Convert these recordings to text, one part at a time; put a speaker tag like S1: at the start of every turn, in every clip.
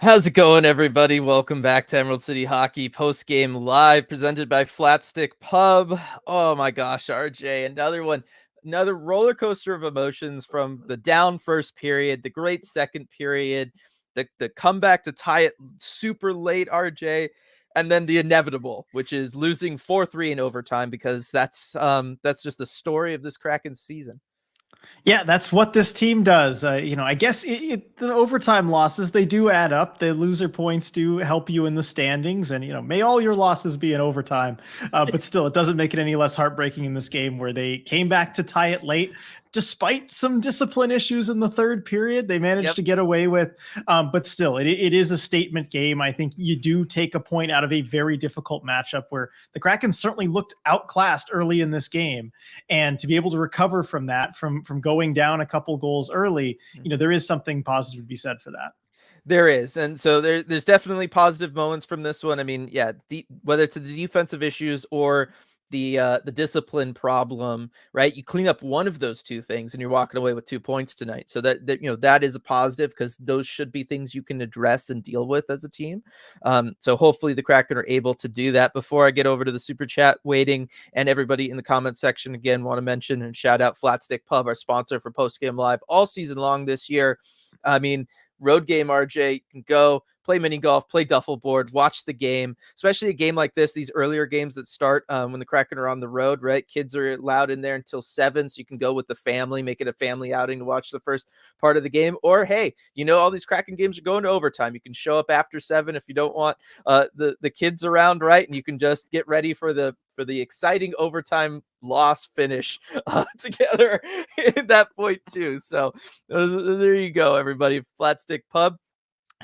S1: How's it going, everybody? Welcome back to Emerald City Hockey Post Game Live, presented by Flatstick Pub. Oh my gosh, RJ, another roller coaster of emotions from the down first period, the great second period, the comeback to tie it super late, RJ, and then the inevitable, which is losing 4-3 in overtime, because that's just the story of this Kraken season.
S2: Yeah, that's what this team does. I guess the overtime losses, they do add up. The loser points do help you in the standings. And, may all your losses be in overtime. But still, it doesn't make it any less heartbreaking in this game where they came back to tie it late. Despite some discipline issues in the third period, they managed to get away with. But still, it is a statement game. I think you do take a point out of a very difficult matchup where the Kraken certainly looked outclassed early in this game. And to be able to recover from that, from going down a couple goals early, there is something positive to be said for that.
S1: There is. And so there's definitely positive moments from this one. I mean, yeah, whether it's the defensive issues or the discipline problem, right? You clean up one of those two things and you're walking away with 2 points tonight. So that is a positive, because those should be things you can address and deal with as a team. So hopefully the Kraken are able to do that. Before I get over to the super chat waiting, and everybody in the comment section, again, want to mention and shout out Flatstick Pub, our sponsor for Post Game Live all season long this year. I mean, road game, RJ, you can go play mini golf, play duffel board, watch the game, especially a game like this, these earlier games that start when the Kraken are on the road, right? Kids are allowed in there until 7, so you can go with the family, make it a family outing to watch the first part of the game. Or, hey, all these Kraken games are going to overtime. You can show up after 7 if you don't want the kids around, right? And you can just get ready for the exciting overtime loss finish together at that point too. So there you go, everybody. Flatstick Pub.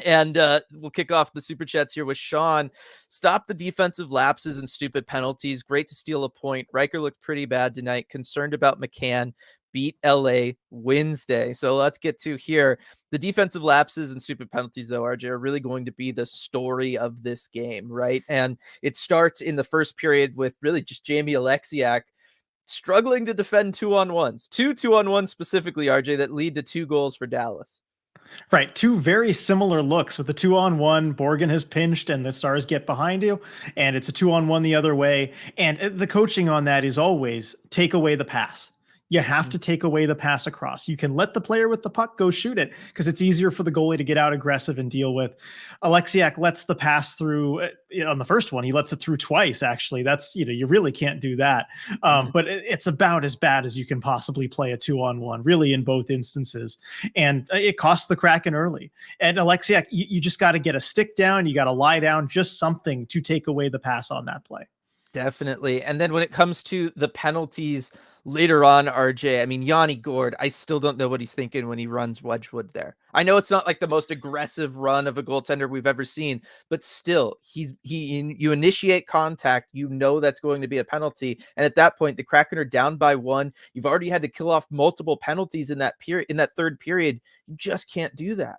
S1: And we'll kick off the super chats here with Sean. Stop the defensive lapses and stupid penalties. Great to steal a point. Riker looked pretty bad tonight. Concerned about McCann. Beat LA Wednesday. So let's get to here. The defensive lapses and stupid penalties, though, RJ, are really going to be the story of this game, right? And it starts in the first period with really just Jamie Alexiak struggling to defend 2-on-1s. 2-2-on-1s specifically, RJ, that lead to 2 goals for Dallas.
S2: Right. 2 very similar looks with the 2-on-1. Borgen has pinched and the Stars get behind you, and it's a 2-on-1 the other way. And the coaching on that is always take away the pass. You have to take away the pass across. You can let the player with the puck go shoot it because it's easier for the goalie to get out aggressive and deal with. Alexiak lets the pass through on the first one. He lets it through twice, actually. That's, you really can't do that. But it's about as bad as you can possibly play a 2-on-1, really, in both instances. And it costs the Kraken early. And Alexiak, you just got to get a stick down. You got to lie down, just something to take away the pass on that play.
S1: Definitely. And then when it comes to the penalties later on, RJ, I memean, Yanni Gord, I still don't know what he's thinking when he runs Wedgwood there. I know it's not like the most aggressive run of a goaltender we've ever seen, but still, you initiate contact, that's going to be a penalty. And at that point, the Kraken are down by 1. You've already had to kill off multiple penalties in that period, in that third period. You just can't do that.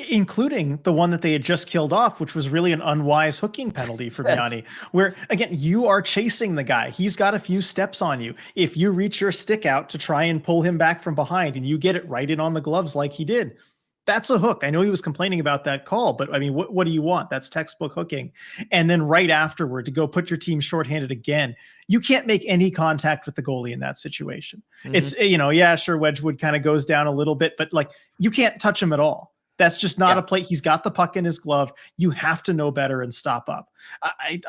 S2: Including the one that they had just killed off, which was really an unwise hooking penalty for Yanni, where, again, you are chasing the guy. He's got a few steps on you. If you reach your stick out to try and pull him back from behind and you get it right in on the gloves like he did, that's a hook. I know he was complaining about that call, but I mean, what do you want? That's textbook hooking. And then right afterward, to go put your team shorthanded again, you can't make any contact with the goalie in that situation. It's, yeah, sure, Wedgwood kind of goes down a little bit, but like, you can't touch him at all. That's just not a play. He's got the puck in his glove. You have to know better and stop up.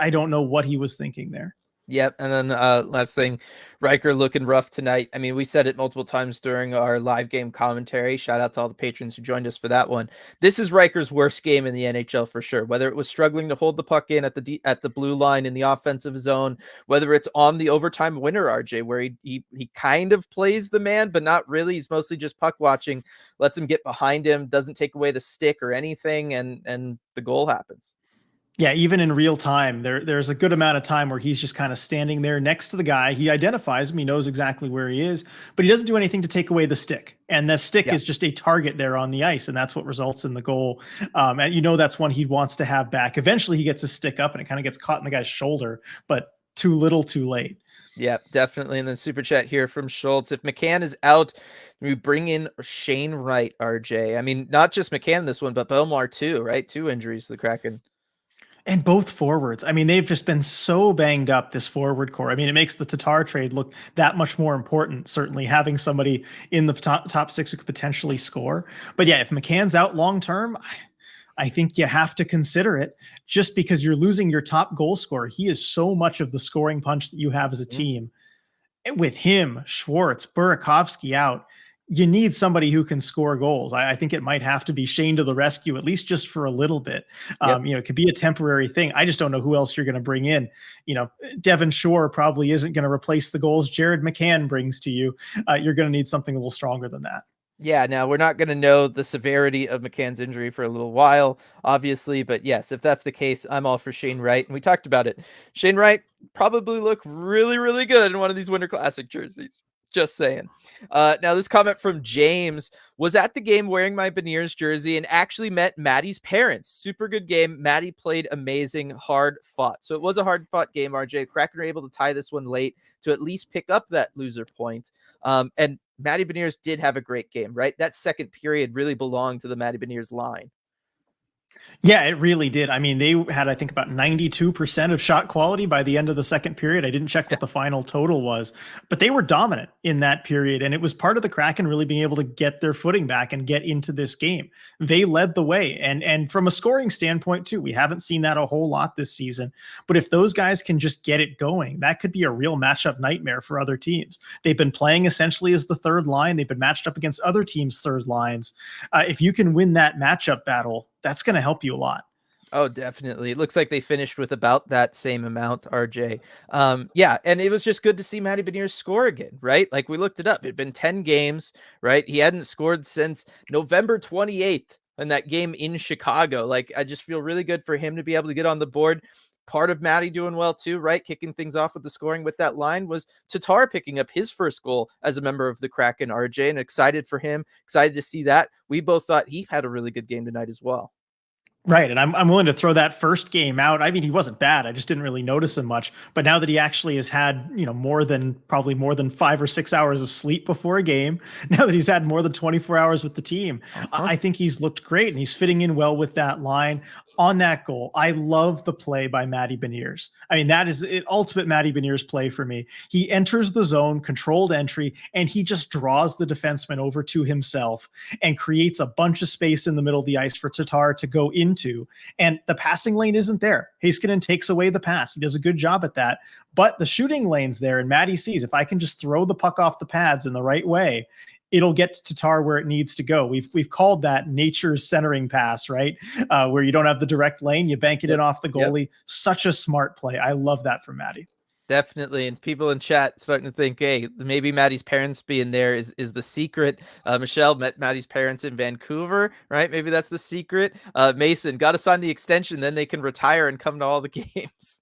S2: I don't know what he was thinking there.
S1: Yep. And then last thing, Riker looking rough tonight. I mean, we said it multiple times during our live game commentary. Shout out to all the patrons who joined us for that one. This is Riker's worst game in the NHL for sure. Whether it was struggling to hold the puck in at the blue line in the offensive zone, whether it's on the overtime winner, RJ, where he kind of plays the man, but not really. He's mostly just puck watching, lets him get behind him, doesn't take away the stick or anything, and the goal happens.
S2: Yeah, even in real time, there's a good amount of time where he's just kind of standing there next to the guy. He identifies him. He knows exactly where he is, but he doesn't do anything to take away the stick. And the stick is just a target there on the ice, and that's what results in the goal. And that's one he wants to have back. Eventually, he gets his stick up, and it kind of gets caught in the guy's shoulder. But too little too late.
S1: Yeah, definitely. And then super chat here from Schultz. If McCann is out, we bring in Shane Wright, RJ. I mean, not just McCann this one, but Belmar too, right? 2 injuries to the Kraken.
S2: And both forwards. I mean, they've just been so banged up, this forward core. I mean, it makes the Tatar trade look that much more important, certainly having somebody in the top 6 who could potentially score. But yeah, if McCann's out long term, I think you have to consider it, just because you're losing your top goal scorer. He is so much of the scoring punch that you have as a team. With him, Schwartz, Burakovsky out, you need somebody who can score goals. I think it might have to be Shane to the rescue, at least just for a little bit.
S1: Yep.
S2: It could be a temporary thing. I just don't know who else you're going to bring in. Devon Shore probably isn't going to replace the goals Jared McCann brings to you. You're going to need something a little stronger than that.
S1: Yeah, now we're not going to know the severity of McCann's injury for a little while, obviously. But yes, if that's the case, I'm all for Shane Wright. And we talked about it. Shane Wright probably look really, really good in one of these Winter Classic jerseys. Just saying. Now, this comment from James: was at the game wearing my Beniers jersey and actually met Maddie's parents. Super good game. Maddie played amazing, hard fought. So it was a hard fought game, RJ. Kraken were able to tie this one late to at least pick up that loser point. And Maddie Beniers did have a great game, right? That second period really belonged to the Maddie Beniers line.
S2: Yeah, it really did. I mean, they had, I think, about 92% of shot quality by the end of the second period. I didn't check what the final total was, but they were dominant in that period. And it was part of the Kraken really being able to get their footing back and get into this game. They led the way. And from a scoring standpoint, too, we haven't seen that a whole lot this season. But if those guys can just get it going, that could be a real matchup nightmare for other teams. They've been playing essentially as the third line. They've been matched up against other teams' third lines. If you can win that matchup battle, that's going to help you a lot.
S1: Oh, definitely. It looks like they finished with about that same amount, RJ. Yeah, and it was just good to see Matty Beniers score again, right? Like, we looked it up. It'd been 10 games, right? He hadn't scored since November 28th in that game in Chicago. Like, I just feel really good for him to be able to get on the board. Part of Matty doing well too, right? Kicking things off with the scoring with that line was Tatar picking up his first goal as a member of the Kraken, RJ, and excited for him. Excited to see that. We both thought he had a really good game tonight as well.
S2: Right. And I'm willing to throw that first game out. I mean, he wasn't bad. I just didn't really notice him much. But now that he actually has had, probably more than 5 or 6 hours of sleep before a game, now that he's had more than 24 hours with the team, I think he's looked great and he's fitting in well with that line. On that goal, I love the play by Matty Beniers. I mean, that is an ultimate Matty Beniers play for me. He enters the zone, controlled entry, and he just draws the defenseman over to himself and creates a bunch of space in the middle of the ice for Tatar to go into. And the passing lane isn't there. Heiskanen takes away the pass. He does a good job at that. But the shooting lane's there, and Matty sees, if I can just throw the puck off the pads in the right way, it'll get to Tatar where it needs to go. We've called that nature's centering pass, right? Where you don't have the direct lane, you bank it in off the goalie. Yep. Such a smart play. I love that from Matty.
S1: Definitely. And people in chat starting to think, hey, maybe Maddie's parents being there is the secret. Michelle met Maddie's parents in Vancouver, right? Maybe that's the secret. Mason, got to sign the extension, then they can retire and come to all the games.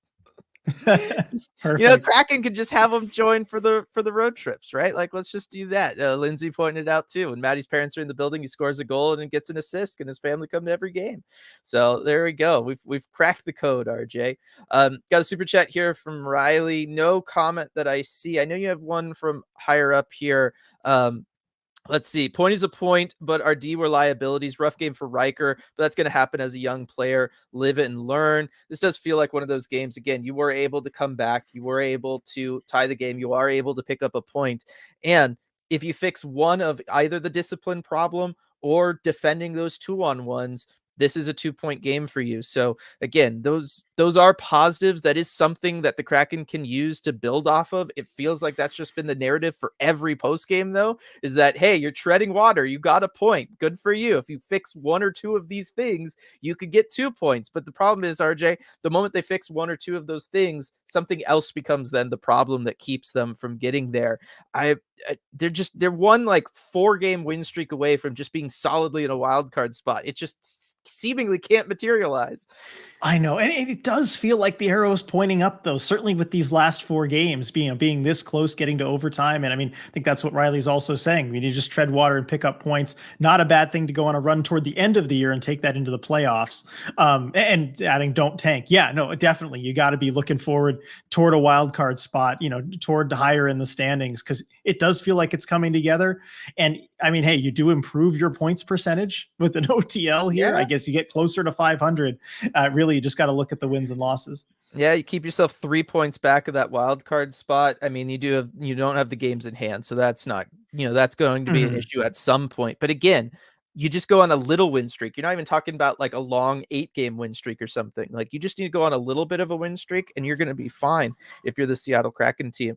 S1: Kraken could just have them join for the road trips, right? Like, let's just do that. Lindsay pointed out too, when Maddie's parents are in the building, he scores a goal and gets an assist, and his family come to every game. So there we go. We've cracked the code, RJ. Got a super chat here from Riley. No comment that I see. I know you have one from higher up here. Let's see. Point is a point, but our D were liabilities. Rough game for Riker, but that's going to happen as a young player. Live it and learn. This does feel like one of those games. Again, you were able to come back. You were able to tie the game. You are able to pick up a point. And if you fix one of either the discipline problem or defending those 2-on-1s, this is a 2-point game for you. So again, those are positives. That is something that the Kraken can use to build off of. It feels like that's just been the narrative for every post game, though, is that, hey, you're treading water. You got a point. Good for you. If you fix 1 or 2 of these things, you could get 2 points. But the problem is, RJ, the moment they fix 1 or 2 of those things, something else becomes then the problem that keeps them from getting there. they're one like 4-game win streak away from just being solidly in a wild card spot. It just seemingly can't materialize.
S2: I know, and it does feel like the arrow is pointing up, though. Certainly with these last 4 games being this close, getting to overtime, and I mean, I think that's what Riley's also saying. We need to just tread water and pick up points. Not a bad thing to go on a run toward the end of the year and take that into the playoffs. And adding don't tank, yeah, no, definitely, you got to be looking forward toward a wild card spot, toward higher in the standings, because it does feel like it's coming together. And I mean, hey, you do improve your points percentage with an OTL here.
S1: Yeah.
S2: I guess you get closer to 500. Really, you just got to look at the wins and losses.
S1: Yeah, you keep yourself 3 points back of that wild card spot. I mean, you don't have the games in hand, so that's not, that's going to be an issue at some point. But again, you just go on a little win streak. You're not even talking about like a long 8-game win streak or something. Like, you just need to go on a little bit of a win streak, and you're going to be fine if you're the Seattle Kraken team.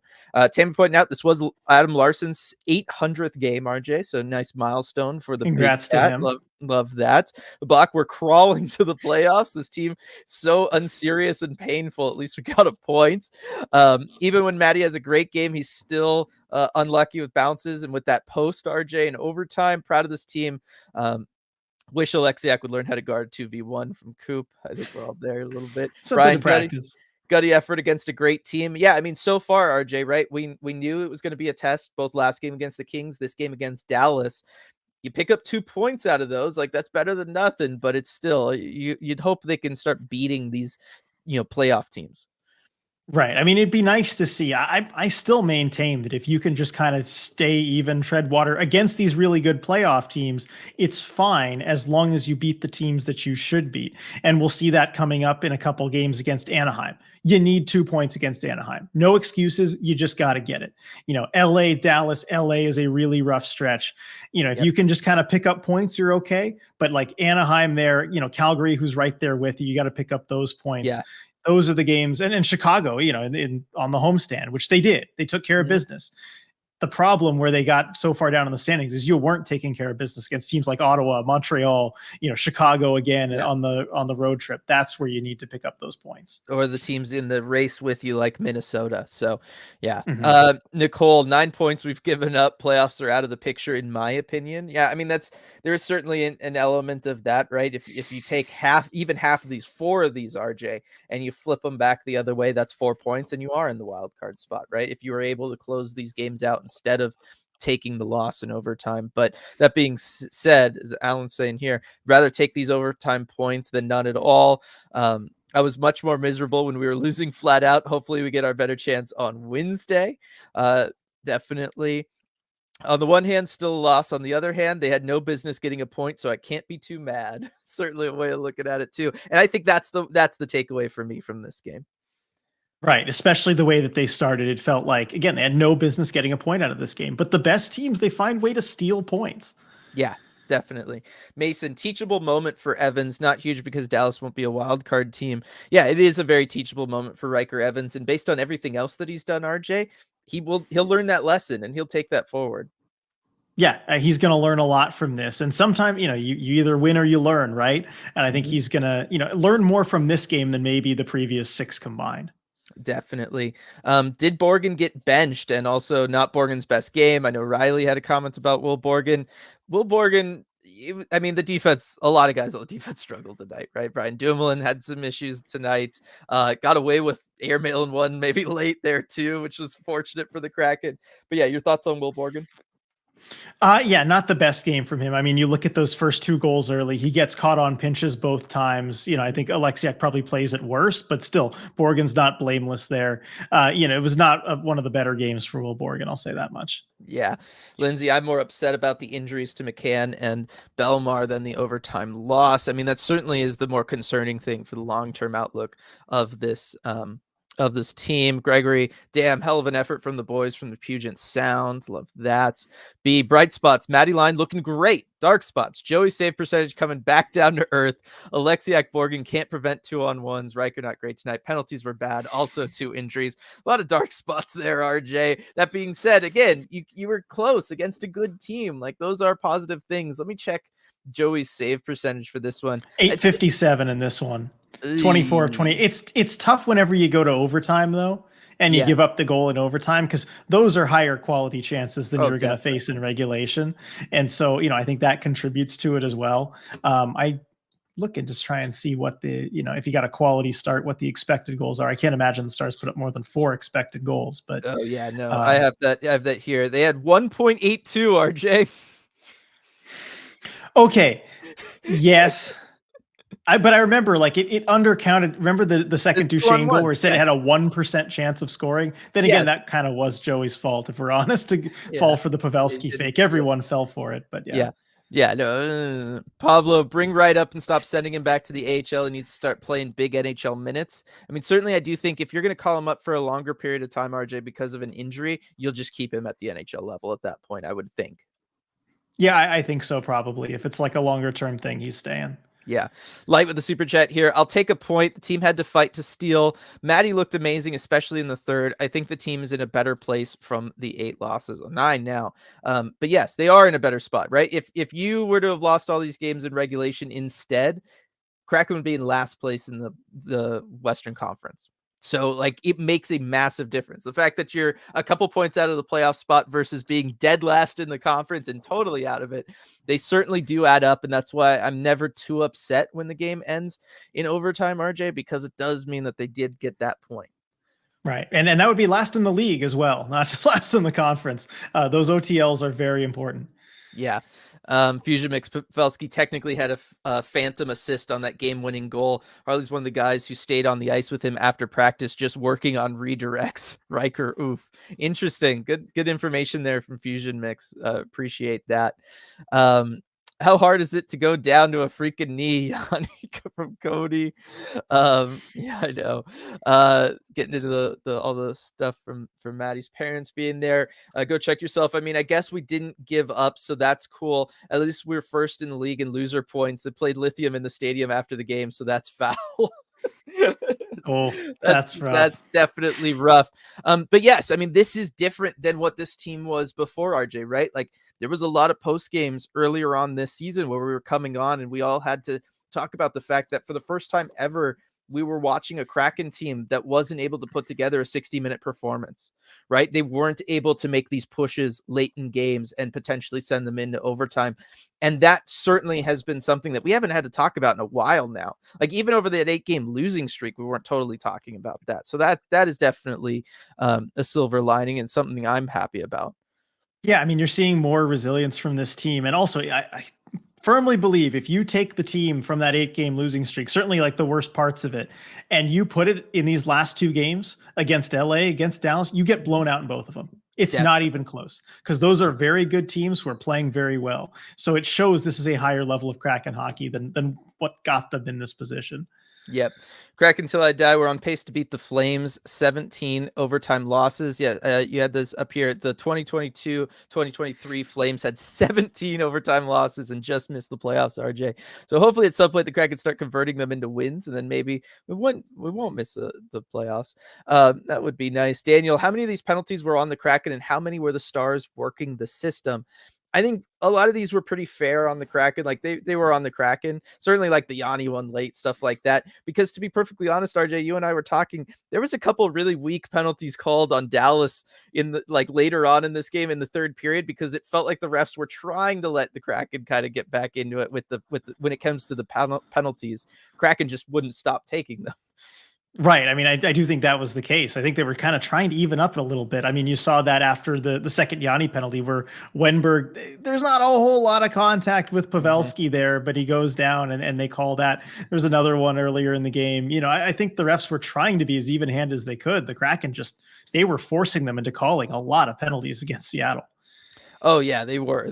S1: Tammy pointing out this was Adam Larson's 800th game, RJ. So nice milestone for the
S2: Congrats to him.
S1: Love that. The Block, we're crawling to the playoffs. This team so unserious and painful. At least we got a point. Even when Matty has a great game, he's still unlucky with bounces and with that post, RJ, in overtime. Proud of this team. Wish Alexiak would learn how to guard 2v1 from Coop. I think we're all there a little bit.
S2: Something to practice.
S1: Gutty effort against a great team. Yeah, I mean, so far, RJ, right? We knew it was going to be a test, both last game against the Kings, this game against Dallas. You pick up 2 points out of those, like, that's better than nothing, but it's still, you'd hope they can start beating these, playoff teams.
S2: Right. I mean, it'd be nice to see. I still maintain that if you can just kind of stay even, tread water against these really good playoff teams, it's fine as long as you beat the teams that you should beat. And we'll see that coming up in a couple games against Anaheim. You need 2 points against Anaheim. No excuses. You just got to get it. LA, Dallas, LA is a really rough stretch. If you can just kind of pick up points, you're okay. But like Anaheim there, Calgary, who's right there with you, you got to pick up those points.
S1: Yeah.
S2: Those are the games, and in Chicago, on the homestand, which they did. They took care of business. The problem where they got so far down in the standings is you weren't taking care of business against teams like Ottawa, Montreal, Chicago again on the road trip. That's where you need to pick up those points. Or
S1: the teams in the race with you, like Minnesota. So yeah. Nicole, 9 points we've given up. Playoffs are out of the picture, in my opinion. Yeah, I mean, there's certainly an element of that, right? If you take even half of these, 4 of these, RJ, and you flip them back the other way, that's 4 points, and you are in the wild card spot, right? If you were able to close these games out instead of taking the loss in overtime. But that being said, as Alan's saying here, rather take these overtime points than none at all. I was much more miserable when we were losing flat out. Hopefully we get our better chance on Wednesday. Definitely. On the one hand, still a loss. On the other hand, they had no business getting a point, so I can't be too mad. Certainly a way of looking at it too. And I think that's the takeaway for me from this game.
S2: Right, especially the way that they started. It felt like, again, they had no business getting a point out of this game. But the best teams, they find way to steal points.
S1: Yeah, definitely. Mason, teachable moment for Evans. Not huge because Dallas won't be a wild card team. Yeah, it is a very teachable moment for Riker Evans. And based on everything else that he's done, RJ, he'll learn that lesson and he'll take that forward.
S2: Yeah, he's going to learn a lot from this. And sometimes, you either win or you learn, right? And I think he's going to, learn more from this game than maybe the previous 6 combined.
S1: Definitely. Did Borgen get benched? And also not Borgen's best game. I know Riley had a comment about Will Borgen. Will Borgen, I mean, the defense, a lot of guys on the defense struggled tonight, right? Brian Dumoulin had some issues tonight. Got away with airmail in one, maybe late there too, which was fortunate for the Kraken. But yeah, your thoughts on Will Borgen?
S2: Yeah, not the best game from him. I mean, you look at those first 2 goals early, he gets caught on pinches both times. I think Alexiak probably plays it worse, but still, Borgen's not blameless there. It was not one of the better games for Will Borgen, I'll say that much.
S1: Yeah. Lindsay, I'm more upset about the injuries to McCann and Belmar than the overtime loss. I mean, that certainly is the more concerning thing for the long-term outlook of this team. Gregory, damn, hell of an effort from the boys from the Puget Sound. Love that. B, bright spots. Matty Line looking great. Dark spots. Joey save percentage coming back down to earth. Alexiak Borgen can't prevent 2-on-1s. Riker not great tonight. Penalties were bad. Also 2 injuries. A lot of dark spots there, RJ. That being said, again, you were close against a good team. Like, those are positive things. Let me check Joey's save percentage for this one.
S2: 857 in this one. 24 of 20. It's tough whenever you go to overtime, though. and you
S1: Yeah.
S2: give up the goal in overtime, because those are higher quality chances than
S1: Oh,
S2: you're going to face in regulation. And so, I think that contributes to it as well. I look and just try and see what the, if you got a quality start, what the expected goals are. I can't imagine the Stars put up more than 4 expected goals, but
S1: Oh yeah, no, I have that here. They had 1.82, RJ.
S2: okay. Yes. But I remember, like, it undercounted. Remember the second
S1: It's 2 on
S2: Duchesne goal
S1: 1.
S2: where it said it
S1: Yeah.
S2: had a 1% chance of scoring? Then again,
S1: Yes.
S2: that kind of was Joey's fault, if we're honest, to
S1: Yeah.
S2: fall for the
S1: They
S2: Pavelski
S1: didn't
S2: fake.
S1: see it.
S2: Everyone fell for it, but yeah.
S1: Yeah. Yeah, no, Pablo, bring right up and stop sending him back to the AHL. He needs to start playing big NHL minutes. I mean, certainly I do think if you're going to call him up for a longer period of time, RJ, because of an injury, you'll just keep him at the NHL level at that point, I would think.
S2: Yeah, I think so, probably. If it's like a longer term thing, he's staying.
S1: Yeah. Light with the super chat here. I'll take a point. The team had to fight to steal. Maddie looked amazing, especially in the third. I think the team is in a better place from the 8 losses, 9 now. But yes, they are in a better spot, right? If you were to have lost all these games in regulation instead, Kraken would be in last place in the Western Conference. So, like, it makes a massive difference. The fact that you're a couple points out of the playoff spot versus being dead last in the conference and totally out of it, they certainly do add up. And that's why I'm never too upset when the game ends in overtime, RJ, because it does mean that they did get that point.
S2: Right. And that would be last in the league as well, not just last in the conference. Those OTLs are very important.
S1: Yeah. Fusion Mix Pavelski technically had a phantom assist on that game-winning goal. Harley's one of the guys who stayed on the ice with him after practice, just working on redirects. Riker, oof. Interesting. Good information there from Fusion Mix. Appreciate that. How hard is it to go down to a freaking knee from Cody? Yeah, I know. Getting into the all the stuff from Maddie's parents being there. Go check yourself. I mean, I guess we didn't give up, so that's cool. At least we're first in the league in loser points. They played Lithium in the stadium after the game, so that's foul.
S2: Oh,
S1: that's
S2: that's rough.
S1: that's definitely rough. But yes, I mean, this is different than what this team was before, RJ, right? Like, there was a lot of post games earlier on this season where we were coming on and we all had to talk about the fact that for the first time ever, we were watching a Kraken team that wasn't able to put together a 60-minute performance, right? They weren't able to make these pushes late in games and potentially send them into overtime. And that certainly has been something that we haven't had to talk about in a while now. Like, even over that 8-game losing streak, we weren't totally talking about that. So that is definitely a silver lining and something I'm happy about.
S2: Yeah, I mean, you're seeing more resilience from this team. And also, I firmly believe if you take the team from that 8-game losing streak, certainly like the worst parts of it, and you put it in these last 2 games against LA, against Dallas, you get blown out in both of them. It's not even close, because those are very good teams who are playing very well. So it shows this is a higher level of Kraken hockey than what got them in this position.
S1: Yep. Crack until I die. We're on pace to beat the Flames. 17 overtime losses. Yeah, you had this up here. The 2022-2023 Flames had 17 overtime losses and just missed the playoffs, RJ. So hopefully at some point the Kraken start converting them into wins, and then maybe we won't miss the playoffs. That would be nice. Daniel, how many of these penalties were on the Kraken and how many were the Stars working the system? I think a lot of these were pretty fair on the Kraken. Like, they were on the Kraken. Certainly like the Yanni one late, stuff like that. Because to be perfectly honest, RJ, you and I were talking, there was a couple really weak penalties called on Dallas in the, like, later on in this game in the third period, because it felt like the refs were trying to let the Kraken kind of get back into it with the when it comes to the penalties. Kraken just wouldn't stop taking them.
S2: Right. I mean, I do think that was the case. I think they were kind of trying to even up a little bit. I mean, you saw that after the second Yanni penalty where Wenberg, there's not a whole lot of contact with Pavelski there, but he goes down and they call that. There's another one earlier in the game. You know, I think the refs were trying to be as even handed as they could. The Kraken they were forcing them into calling a lot of penalties against Seattle.
S1: Oh yeah, they were.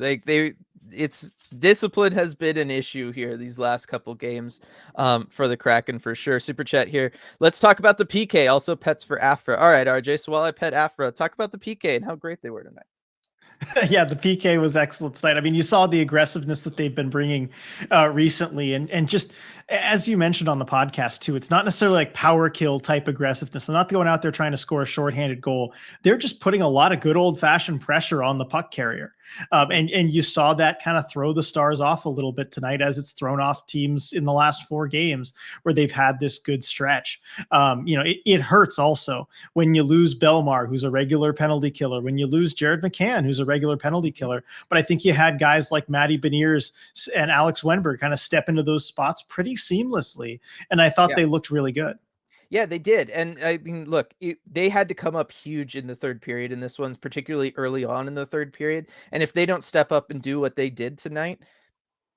S1: It's discipline has been an issue here these last couple games for the Kraken for sure. Super chat here. Let's talk about the PK. Also pets for Afra. All right, RJ. So while I pet Afra, talk about the PK and how great they were tonight.
S2: Yeah, the PK was excellent tonight. I mean, you saw the aggressiveness that they've been bringing recently, and just as you mentioned on the podcast too, it's not necessarily like power kill type aggressiveness. They're not going out there trying to score a shorthanded goal. They're just putting a lot of good old fashioned pressure on the puck carrier. And you saw that kind of throw the Stars off a little bit tonight, as it's thrown off teams in the last 4 games where they've had this good stretch. It hurts also when you lose Belmar, who's a regular penalty killer, when you lose Jared McCann, who's a regular penalty killer. But I think you had guys like Matty Beniers and Alex Wenberg kind of step into those spots pretty seamlessly. And I thought they looked really good.
S1: Yeah, they did. And I mean, look, they had to come up huge in the third period in this one, particularly early on in the third period. And if they don't step up and do what they did tonight,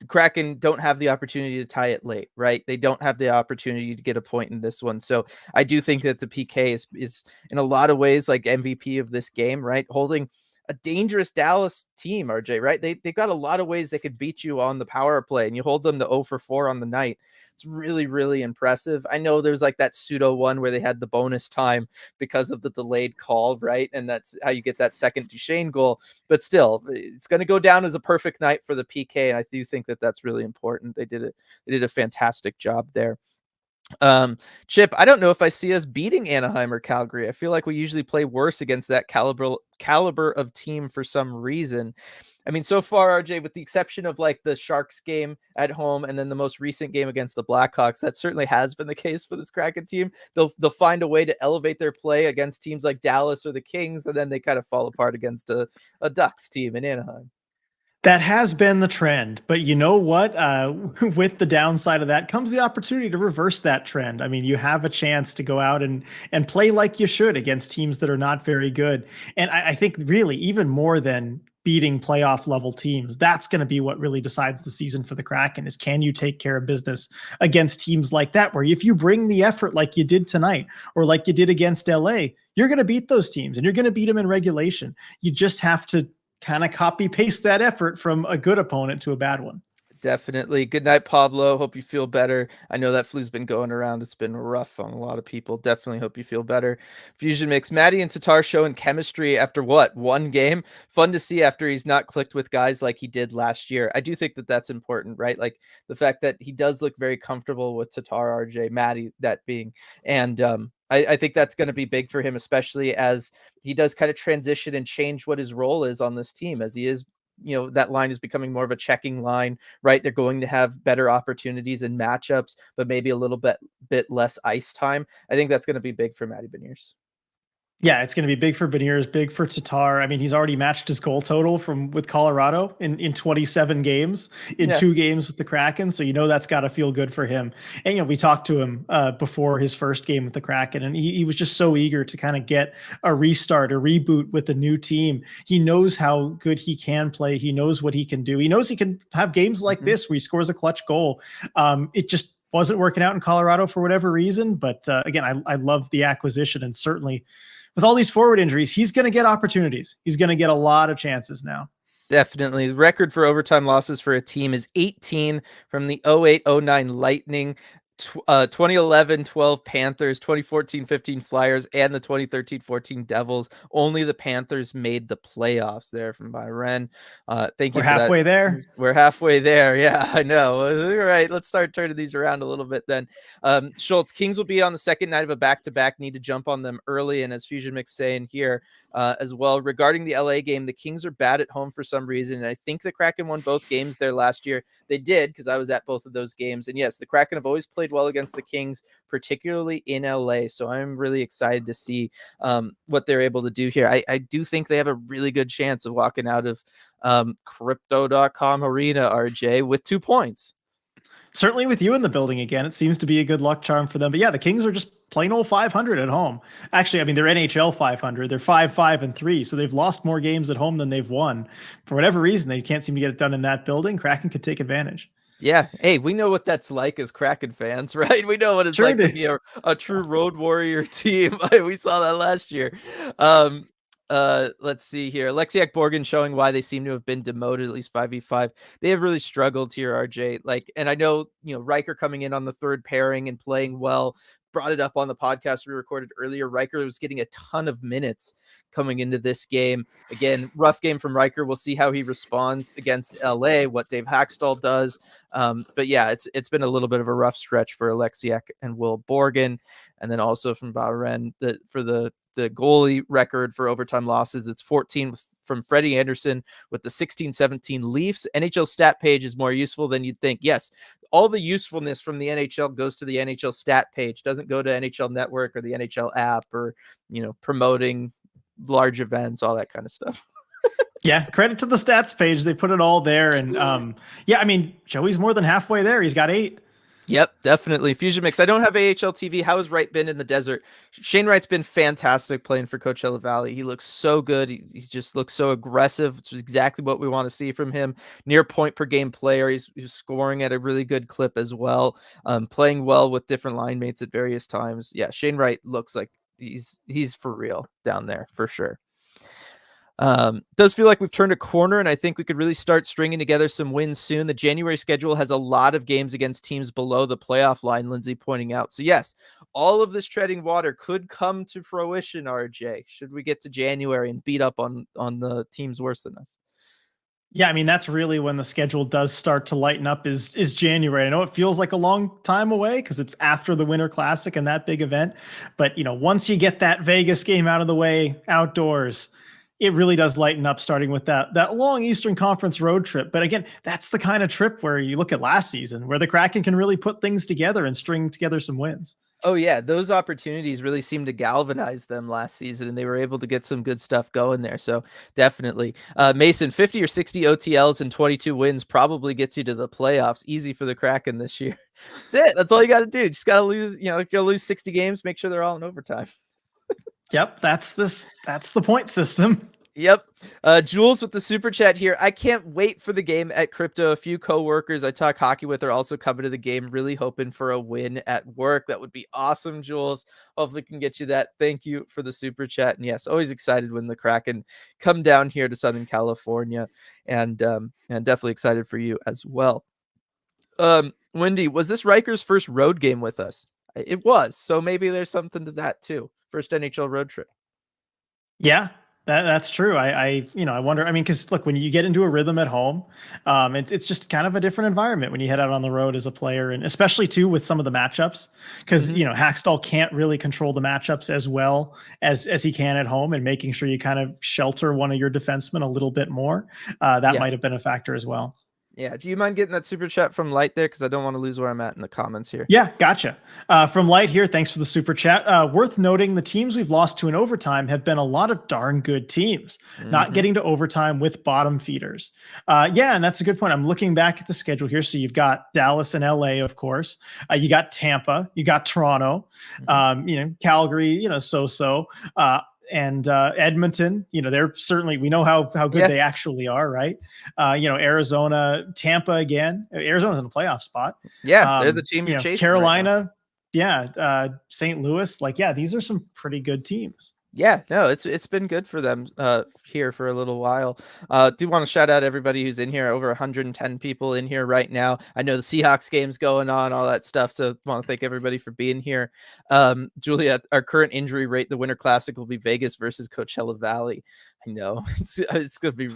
S1: the Kraken don't have the opportunity to tie it late, right? They don't have the opportunity to get a point in this one. So I do think that the PK is in a lot of ways like MVP of this game, right? Holding a dangerous Dallas team, RJ, right? They got a lot of ways they could beat you on the power play, and you hold them to 0 for 4 on the night. It's really, really impressive. I know there's like that pseudo one where they had the bonus time because of the delayed call, right? And that's how you get that second Duchesne goal. But still, it's going to go down as a perfect night for the PK, and I do think that that's really important. They did a fantastic job there. Chip, I don't know if I see us beating Anaheim or Calgary. I feel like we usually play worse against that caliber of team for some reason. I mean, so far, RJ, with the exception of like the Sharks game at home and then the most recent game against the Blackhawks, that certainly has been the case for this Kraken team. They'll find a way to elevate their play against teams like Dallas or the Kings, and then they kind of fall apart against a Ducks team in Anaheim.
S2: That has been the trend, but you know what? With the downside of that comes the opportunity to reverse that trend. I mean, you have a chance to go out and play like you should against teams that are not very good. And I think really even more than beating playoff level teams, that's going to be what really decides the season for the Kraken is, can you take care of business against teams like that, where if you bring the effort like you did tonight or like you did against LA, you're going to beat those teams and you're going to beat them in regulation. You just have to kind of copy paste that effort from a good opponent to a bad one.
S1: Definitely. Good night, Pablo. Hope you feel better. I know that flu's been going around. It's been rough on a lot of people. Definitely hope you feel better. Fusion Mix. Maddie and Tatar showing chemistry after what? One game? Fun to see after he's not clicked with guys like he did last year. I do think that that's important, right? Like the fact that he does look very comfortable with Tatar, RJ, Maddie, that being. And I think that's going to be big for him, especially as he does kind of transition and change what his role is on this team, as he is, that line is becoming more of a checking line, right? They're going to have better opportunities and matchups, but maybe a little bit less ice time. I think that's going to be big for Matty Beniers.
S2: Yeah, it's going to be big for Beniers, big for Tatar. I mean, he's already matched his goal total with Colorado in 27 games in 2 games with the Kraken. So, that's got to feel good for him. And, we talked to him before his first game with the Kraken, and he was just so eager to kind of get a restart, a reboot with a new team. He knows how good he can play. He knows what he can do. He knows he can have games like this where he scores a clutch goal. It just wasn't working out in Colorado for whatever reason. But again, I love the acquisition, and certainly with all these forward injuries, he's going to get opportunities. He's going to get a lot of chances now.
S1: Definitely. The record for overtime losses for a team is 18 from the 08-09 Lightning, 2011-12 Panthers, 2014-15 Flyers, and the 2013-14 Devils. Only the Panthers made the playoffs there from Byron. Thank you.
S2: We're halfway there.
S1: We're halfway there. Yeah, I know. All right, let's start turning these around a little bit then. Schultz, Kings will be on the second night of a back-to-back. Need to jump on them early. And as Fusion Mix saying here as well, regarding the LA game, the Kings are bad at home for some reason. And I think the Kraken won both games there last year. They did, because I was at both of those games. And yes, the Kraken have always played well against the Kings, particularly in LA. So I'm really excited to see what they're able to do here. I do think they have a really good chance of walking out of crypto.com arena, RJ, with 2 points.
S2: Certainly with you in the building again, it seems to be a good luck charm for them. But yeah, the Kings are just plain old 500 at home. Actually, I mean, they're NHL 500. They're 5-5-3. So they've lost more games at home than they've won. For whatever reason, they can't seem to get it done in that building. Kraken could take advantage.
S1: Yeah. Hey, we know what that's like as Kraken fans, right? We know what it's like to be a true road warrior team. We saw that last year. Let's see here. Alexiak Borgen showing why they seem to have been demoted, at least 5v5. They have really struggled here, RJ. And I know, Riker coming in on the third pairing and playing well, brought it up on the podcast we recorded earlier. Riker was getting a ton of minutes coming into this game. Again, rough game from Riker. We'll see how he responds against LA, what Dave Haxtell does. But yeah, it's been a little bit of a rough stretch for Alexiak and Will Borgen. And then also from Bahrain, for the goalie record for overtime losses, it's 14 with from Freddie Anderson with the 16-17 Leafs. NHL stat page is more useful than you'd think. Yes, all the usefulness from the NHL goes to the NHL stat page, doesn't go to NHL Network or the NHL app or, promoting large events, all that kind of stuff.
S2: Yeah, credit to the stats page. They put it all there. And yeah, I mean, Joey's more than halfway there. He's got 8.
S1: Yep, definitely. Fusion Mix. I don't have AHL TV. How has Wright been in the desert? Shane Wright's been fantastic playing for Coachella Valley. He looks so good. He just looks so aggressive. It's exactly what we want to see from him. Near point per game player. He's scoring at a really good clip as well. Playing well with different line mates at various times. Yeah, Shane Wright looks like he's for real down there for sure. Does feel like we've turned a corner, and I think we could really start stringing together some wins soon. The January schedule has a lot of games against teams below the playoff line, Lindsay pointing out. So yes, all of this treading water could come to fruition, RJ, should we get to January and beat up on the teams worse than us.
S2: Yeah, I mean, that's really when the schedule does start to lighten up is January. I know it feels like a long time away because it's after the Winter Classic and that big event. But, once you get that Vegas game out of the way outdoors, it really does lighten up, starting with that long Eastern Conference road trip. But again, that's the kind of trip where you look at last season, where the Kraken can really put things together and string together some wins.
S1: Oh yeah, those opportunities really seemed to galvanize them last season, and they were able to get some good stuff going there. So definitely, Mason, 50 or 60 OTLs and 22 wins probably gets you to the playoffs. Easy for the Kraken this year. That's it. That's all you got to do. Just got to lose. Go lose 60 games. Make sure they're all in overtime.
S2: Yep, that's the point system.
S1: Yep. Jules with the super chat here. I can't wait for the game at Crypto. A few coworkers I talk hockey with are also coming to the game, really hoping for a win at work. That would be awesome, Jules. Hopefully we can get you that. Thank you for the super chat. And yes, always excited when the Kraken come down here to Southern California, and definitely excited for you as well. Wendy, was this Riker's first road game with us? It was. So maybe there's something to that too. First NHL road trip.
S2: Yeah, that's true. I wonder. I mean, because look, when you get into a rhythm at home, it's just kind of a different environment when you head out on the road as a player, and especially too with some of the matchups, because Hackstall can't really control the matchups as well as he can at home, and making sure you kind of shelter one of your defensemen a little bit more. That might have been a factor as well.
S1: Yeah. Do you mind getting that super chat from Light there? Because I don't want to lose where I'm at in the comments here.
S2: Yeah, gotcha. From Light here, thanks for the super chat. Worth noting, the teams we've lost to in overtime have been a lot of darn good teams, not getting to overtime with bottom feeders. Yeah, and that's a good point. I'm looking back at the schedule here. So you've got Dallas and LA, of course. You got Tampa, you got Toronto, Calgary, so-so. And Edmonton, they're certainly, we know how good they actually are, right? Arizona, Tampa again. Arizona's in a playoff spot.
S1: Yeah, they're the team you're chasing.
S2: Carolina, right, St. Louis, these are some pretty good teams.
S1: Yeah, no, it's been good for them here for a little while. Do want to shout out everybody who's in here. Over 110 people in here right now. I know the Seahawks game's going on, all that stuff. So want to thank everybody for being here. Julia, our current injury rate, the Winter Classic will be Vegas versus Coachella Valley. I know it's gonna be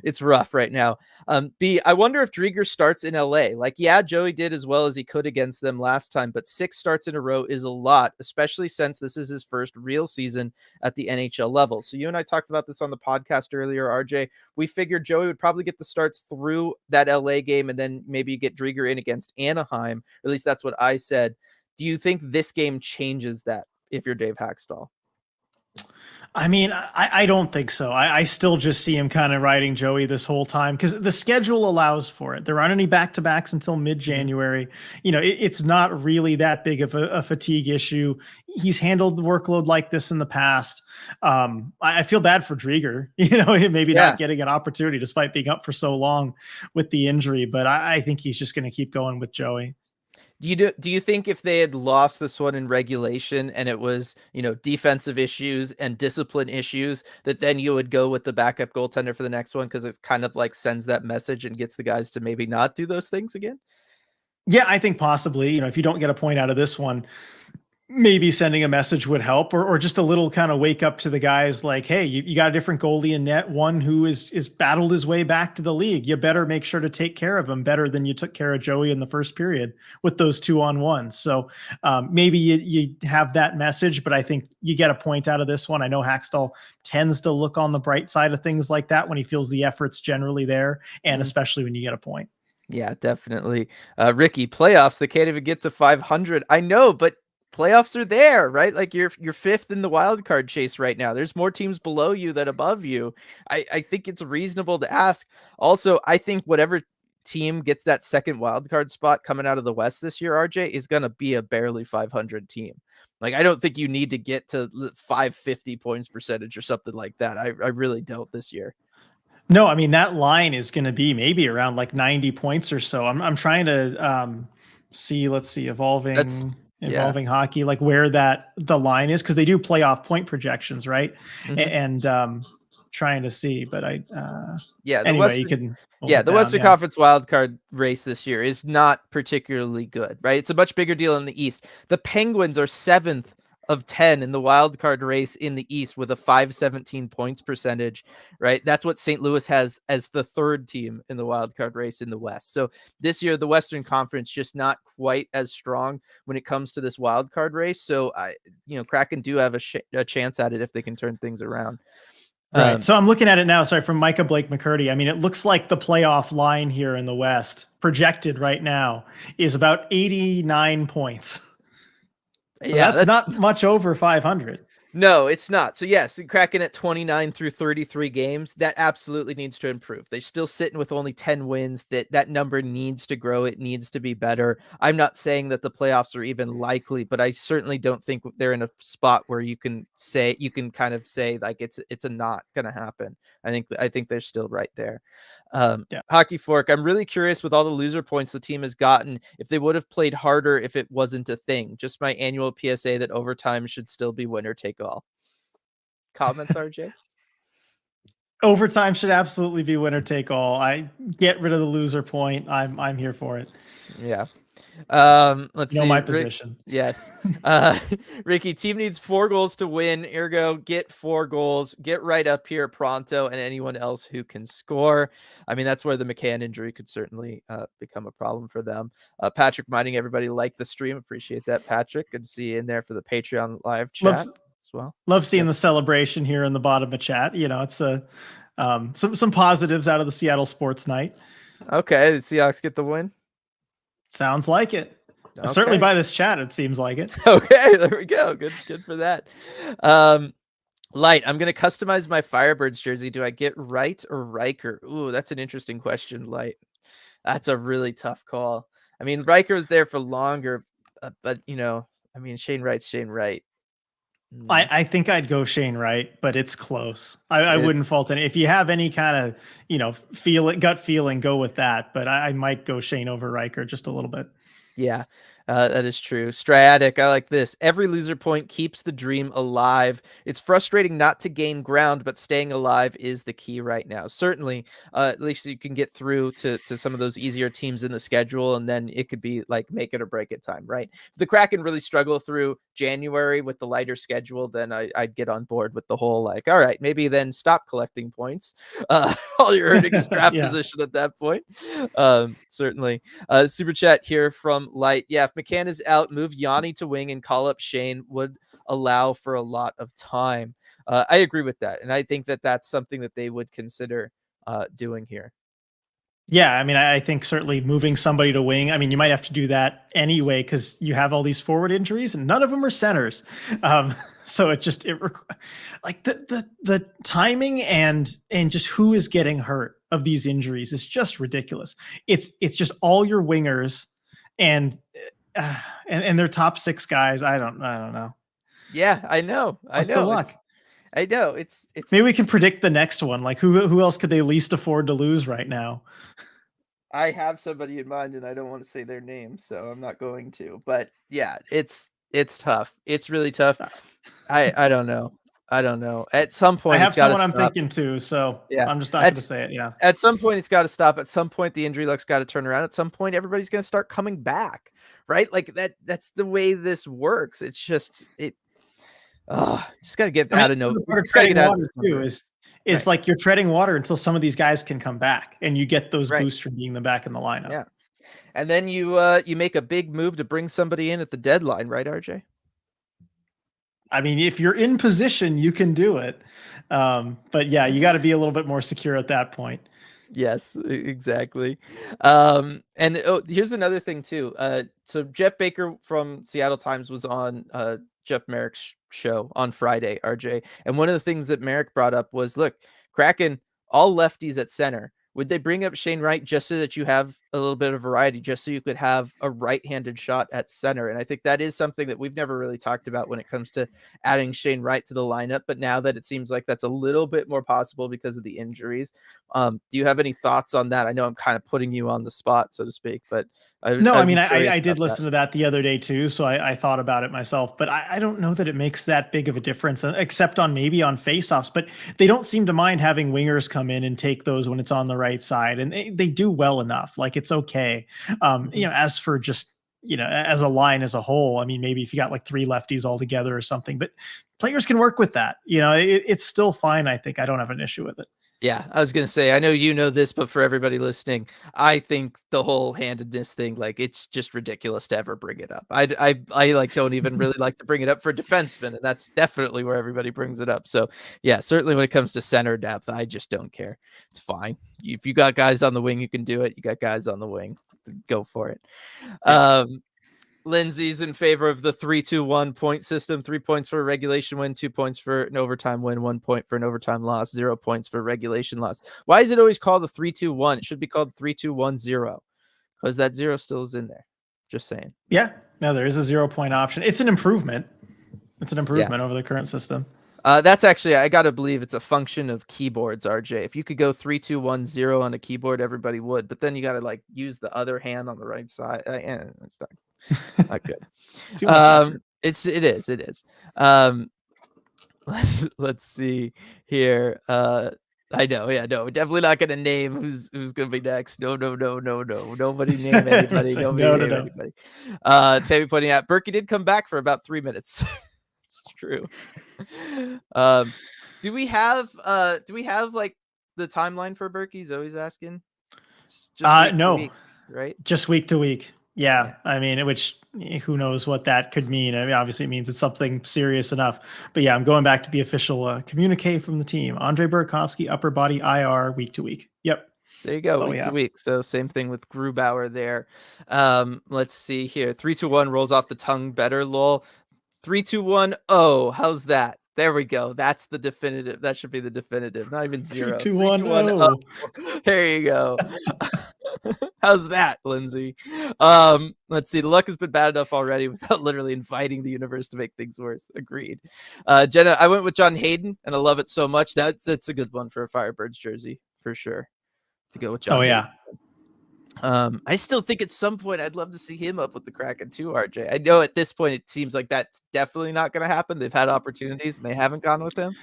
S1: it's rough right now. B, I wonder if Drieger starts in LA. Joey did as well as he could against them last time, but 6 starts in a row is a lot, especially since this is his first real season at the NHL level. So you and I talked about this on the podcast earlier, RJ. We figured Joey would probably get the starts through that LA game, and then maybe get Drieger in against Anaheim. Or at least that's what I said. Do you think this game changes that if you're Dave Hackstall?
S2: I mean, I don't think so. I still just see him kind of riding Joey this whole time because the schedule allows for it. There aren't any back-to-backs until mid-January. It's not really that big of a fatigue issue. He's handled the workload like this in the past. I feel bad for Drieger, maybe not getting an opportunity despite being up for so long with the injury, but I think he's just going to keep going with Joey.
S1: Do you think if they had lost this one in regulation and it was, defensive issues and discipline issues, that then you would go with the backup goaltender for the next one because it kind of sends that message and gets the guys to maybe not do those things again?
S2: Yeah, I think possibly, if you don't get a point out of this one, maybe sending a message would help, or just a little kind of wake up to the guys like, hey, you got a different goalie in net, one who is battled his way back to the league. You better make sure to take care of him better than you took care of Joey in the first period with those 2-on-1s. So maybe you have that message, but I think you get a point out of this one. I know Hackstall tends to look on the bright side of things like that when he feels the effort's generally there, and especially when you get a point.
S1: Yeah, definitely. Ricky, playoffs, they can't even get to 500. I know, but playoffs are there, right? Like you're fifth in the wild card chase right now. There's more teams below you than above you. I think it's reasonable to ask. Also, I think whatever team gets that second wild card spot coming out of the West this year, RJ, is gonna be a barely 500 team. Like I don't think you need to get to 550 points percentage or something like that. I really don't this year.
S2: No, I mean that line is going to be maybe around like 90 points or so. I'm trying to see. Let's see,
S1: That's yeah.
S2: evolving hockey, like where that the line is, because they do playoff point projections, right?
S1: Mhm.
S2: And trying to see, but I
S1: Yeah, the
S2: anyway, you
S1: Western
S2: can hold
S1: yeah,
S2: it
S1: the
S2: down.
S1: Western
S2: Yeah.
S1: Conference wildcard race this year is not particularly good, right? It's a much bigger deal in the East. The Penguins are 7th of 10 in the wildcard race in the East with a 517 points percentage, right? That's what St. Louis has as the third team in the wildcard race in the West. So this year, the Western Conference just not quite as strong when it comes to this wildcard race. So Kraken do have a chance at it if they can turn things around.
S2: Right.
S1: Um,
S2: So I'm looking at it now. Sorry, from Micah Blake McCurdy. I mean, it looks like the playoff line here in the West projected right now is about 89 points. So
S1: yeah,
S2: that's
S1: that's
S2: not much over 500.
S1: No, it's not. So yes, Kraken at 29 through 33 games, that absolutely needs to improve. They're still sitting with only 10 wins. That number needs to grow. It needs to be better. I'm not saying that the playoffs are even likely, but I certainly don't think they're in a spot where you can kind of say like it's a not going to happen. I think they're still right there.
S2: Yeah.
S1: Hockey Fork, I'm really curious with all the loser points the team has gotten, if they would have played harder if it wasn't a thing. Just my annual PSA that overtime should still be winner take all. Comments, RJ?
S2: Overtime should absolutely be winner take all. I get rid of the loser point. I'm here for it.
S1: Yeah. Let's
S2: You know
S1: see.
S2: my position.
S1: Yes. Ricky, team needs 4 goals to win. Ergo, get 4 goals. Get right up here pronto and anyone else who can score. I mean, that's where the McCann injury could certainly become a problem for them. Patrick reminding everybody like the stream. Appreciate that, Patrick. Good to see you in there for the Patreon live
S2: Love
S1: chat as well.
S2: love seeing
S1: Yep.
S2: the celebration here in the bottom of chat. You know, it's a some positives out of the Seattle sports night.
S1: Okay. The Seahawks get the win.
S2: Sounds like it. Certainly
S1: Okay.
S2: by this chat, it seems like it.
S1: Okay. There we go. Good for that. Light, I'm going to customize my Firebirds jersey. Do I get Wright or Riker? Ooh, that's an interesting question, Light. That's a really tough call. I mean, Riker was there for longer, but I mean, Shane Wright's Shane Wright. Mm,
S2: I think I'd go Shane Wright, but it's close. I
S1: it,
S2: wouldn't fault any. If you have any kind of, gut feeling, go with that. But I might go Shane over Riker just a little bit.
S1: Yeah, that is true. Striatic, I like this. Every loser point keeps the dream alive. It's frustrating not to gain ground, but staying alive is the key right now. Certainly, at least you can get through to some of those easier teams in the schedule, and then it could be like make it or break it time, right? If the Kraken really struggle through January with the lighter schedule, then I'd get on board with the whole like, all right, maybe then stop collecting points. All you're earning is draft
S2: Yeah.
S1: position at that point. Certainly. Super chat here from Light. Yeah, if McCann is out, move Yanni to wing and call up Shane would allow for a lot of time. I agree with that. And I think that that's something that they would consider doing here.
S2: Yeah, I mean, I think certainly moving somebody to wing. I mean, you might have to do that anyway because you have all these forward injuries, and none of them are centers. So like the timing and just who is getting hurt of these injuries is just ridiculous. It's just all your wingers, and and their top 6 guys. I don't know.
S1: Yeah, I know. I
S2: What the
S1: know.
S2: luck?
S1: I know. It's
S2: Maybe we can predict the next one. Like who else could they least afford to lose right now?
S1: I have somebody in mind and I don't want to say their name, so I'm not going to. But yeah, it's tough. It's really tough. I don't know. I don't know. At some
S2: I
S1: point, it's
S2: have
S1: got to
S2: someone I'm
S1: stop.
S2: thinking too, so
S1: Yeah,
S2: I'm just not going to
S1: that's
S2: say it. Yeah.
S1: at some point it's got to stop. At some point, the injury luck's got to turn around. At some point, everybody's going to start coming back, right? Like that's the way this works. It's just just got to get
S2: I mean,
S1: out of no.
S2: the part of
S1: Just got to
S2: treading
S1: get out of
S2: water too
S1: December.
S2: is
S1: Right.
S2: like you're treading water until some of these guys can come back, and you get those
S1: Right.
S2: boosts from being them back in the lineup.
S1: Yeah. And then you make a big move to bring somebody in at the deadline, right, RJ?
S2: I mean, if you're in position, you can do it. But yeah, you got to be a little bit more secure at that point.
S1: Yes, exactly. And here's another thing too. So Jeff Baker from Seattle Times was on Jeff Merrick's show on Friday, RJ. And one of the things that Merrick brought up was, look, Kraken, all lefties at center. Would they bring up Shane Wright just so that you have a little bit of variety, just so you could have a right-handed shot at center? And I think that is something that we've never really talked about when it comes to adding Shane Wright to the lineup. But now that it seems like that's a little bit more possible because of the injuries, do you have any thoughts on that? I know I'm kind of putting you on the spot, so to speak, but
S2: No, I
S1: I'd be
S2: mean,
S1: curious
S2: I
S1: about
S2: did
S1: that.
S2: listen to that the other day too, so I thought about it myself, but I don't know that it makes that big of a difference, except on maybe on faceoffs. But they don't seem to mind having wingers come in and take those when it's on the right side, and they do well enough. Like it's okay.
S1: Mhm.
S2: As for just as a line as a whole, I mean, maybe if you got like three lefties all together or something, but players can work with that. It's still fine. I think I don't have an issue with it.
S1: Yeah, I was gonna say, I know you know this, but for everybody listening, I think the whole handedness thing, like, it's just ridiculous to ever bring it up. I like don't even really like to bring it up for defensemen, and that's definitely where everybody brings it up. So yeah, certainly when it comes to center depth, I just don't care. It's fine. If you got guys on the wing who can do it, you got guys on the wing. Go for it.
S2: Yeah.
S1: Um, Lindsay's in favor of the 3-2-1 point system. 3 points for a regulation win, 2 points for an overtime win, 1 point for an overtime loss, 0 points for regulation loss. Why is it always called the 3-2-1? It should be called 3-2-1-0 because that zero still is in there. Just saying.
S2: Yeah. No, there is a 0 point option. It's an improvement. It's an
S1: Yeah.
S2: improvement over the current system.
S1: That's actually, I gotta believe it's a function of keyboards, RJ. If you could go 3-2-1-0 on a keyboard, everybody would, but then you gotta like use the other hand on the right side. It's not good.
S2: Too much effort.
S1: It is. Let's see here. I know, yeah, no, definitely not gonna name who's gonna be next. No, no, no, no, no. Nobody name
S2: Everyone's
S1: anybody.
S2: like,
S1: Nobody
S2: no, no,
S1: name
S2: no.
S1: anybody. Tammy pointing out Berkey did come back for about 3 minutes. It's true. Um, do we have like the timeline for Berkey? Zoe's asking. It's just week to
S2: No,
S1: week, right?
S2: just week to week.
S1: Yeah.
S2: Yeah. I mean, which who knows what that could mean. I mean, obviously it means it's something serious enough. But yeah, I'm going back to the official communique from the team. Andre Burakovsky, upper body IR, week to week. Yep.
S1: There you
S2: That's
S1: go,
S2: all we
S1: week to
S2: have.
S1: week. So same thing with Grubauer there. Let's see here. 3-2-1 rolls off the tongue better, lol. 3-2-1. Oh, how's that? There we go. That's the definitive. That should be the definitive. Not even
S2: Three,
S1: zero.
S2: two,
S1: Three,
S2: one.
S1: two, one.
S2: Oh.
S1: Oh, there you go. How's that, Lindsay? Let's see. The luck has been bad enough already without literally inviting the universe to make things worse. Agreed. Jenna, I went with John Hayden, and I love it so much. That's a good one for a Firebirds jersey for sure. To go with
S2: Oh
S1: John Hayden.
S2: yeah.
S1: I still think at some point I'd love to see him up with the Kraken too, RJ. I know at this point it seems like that's definitely not going to happen. They've had opportunities and they haven't gone with him.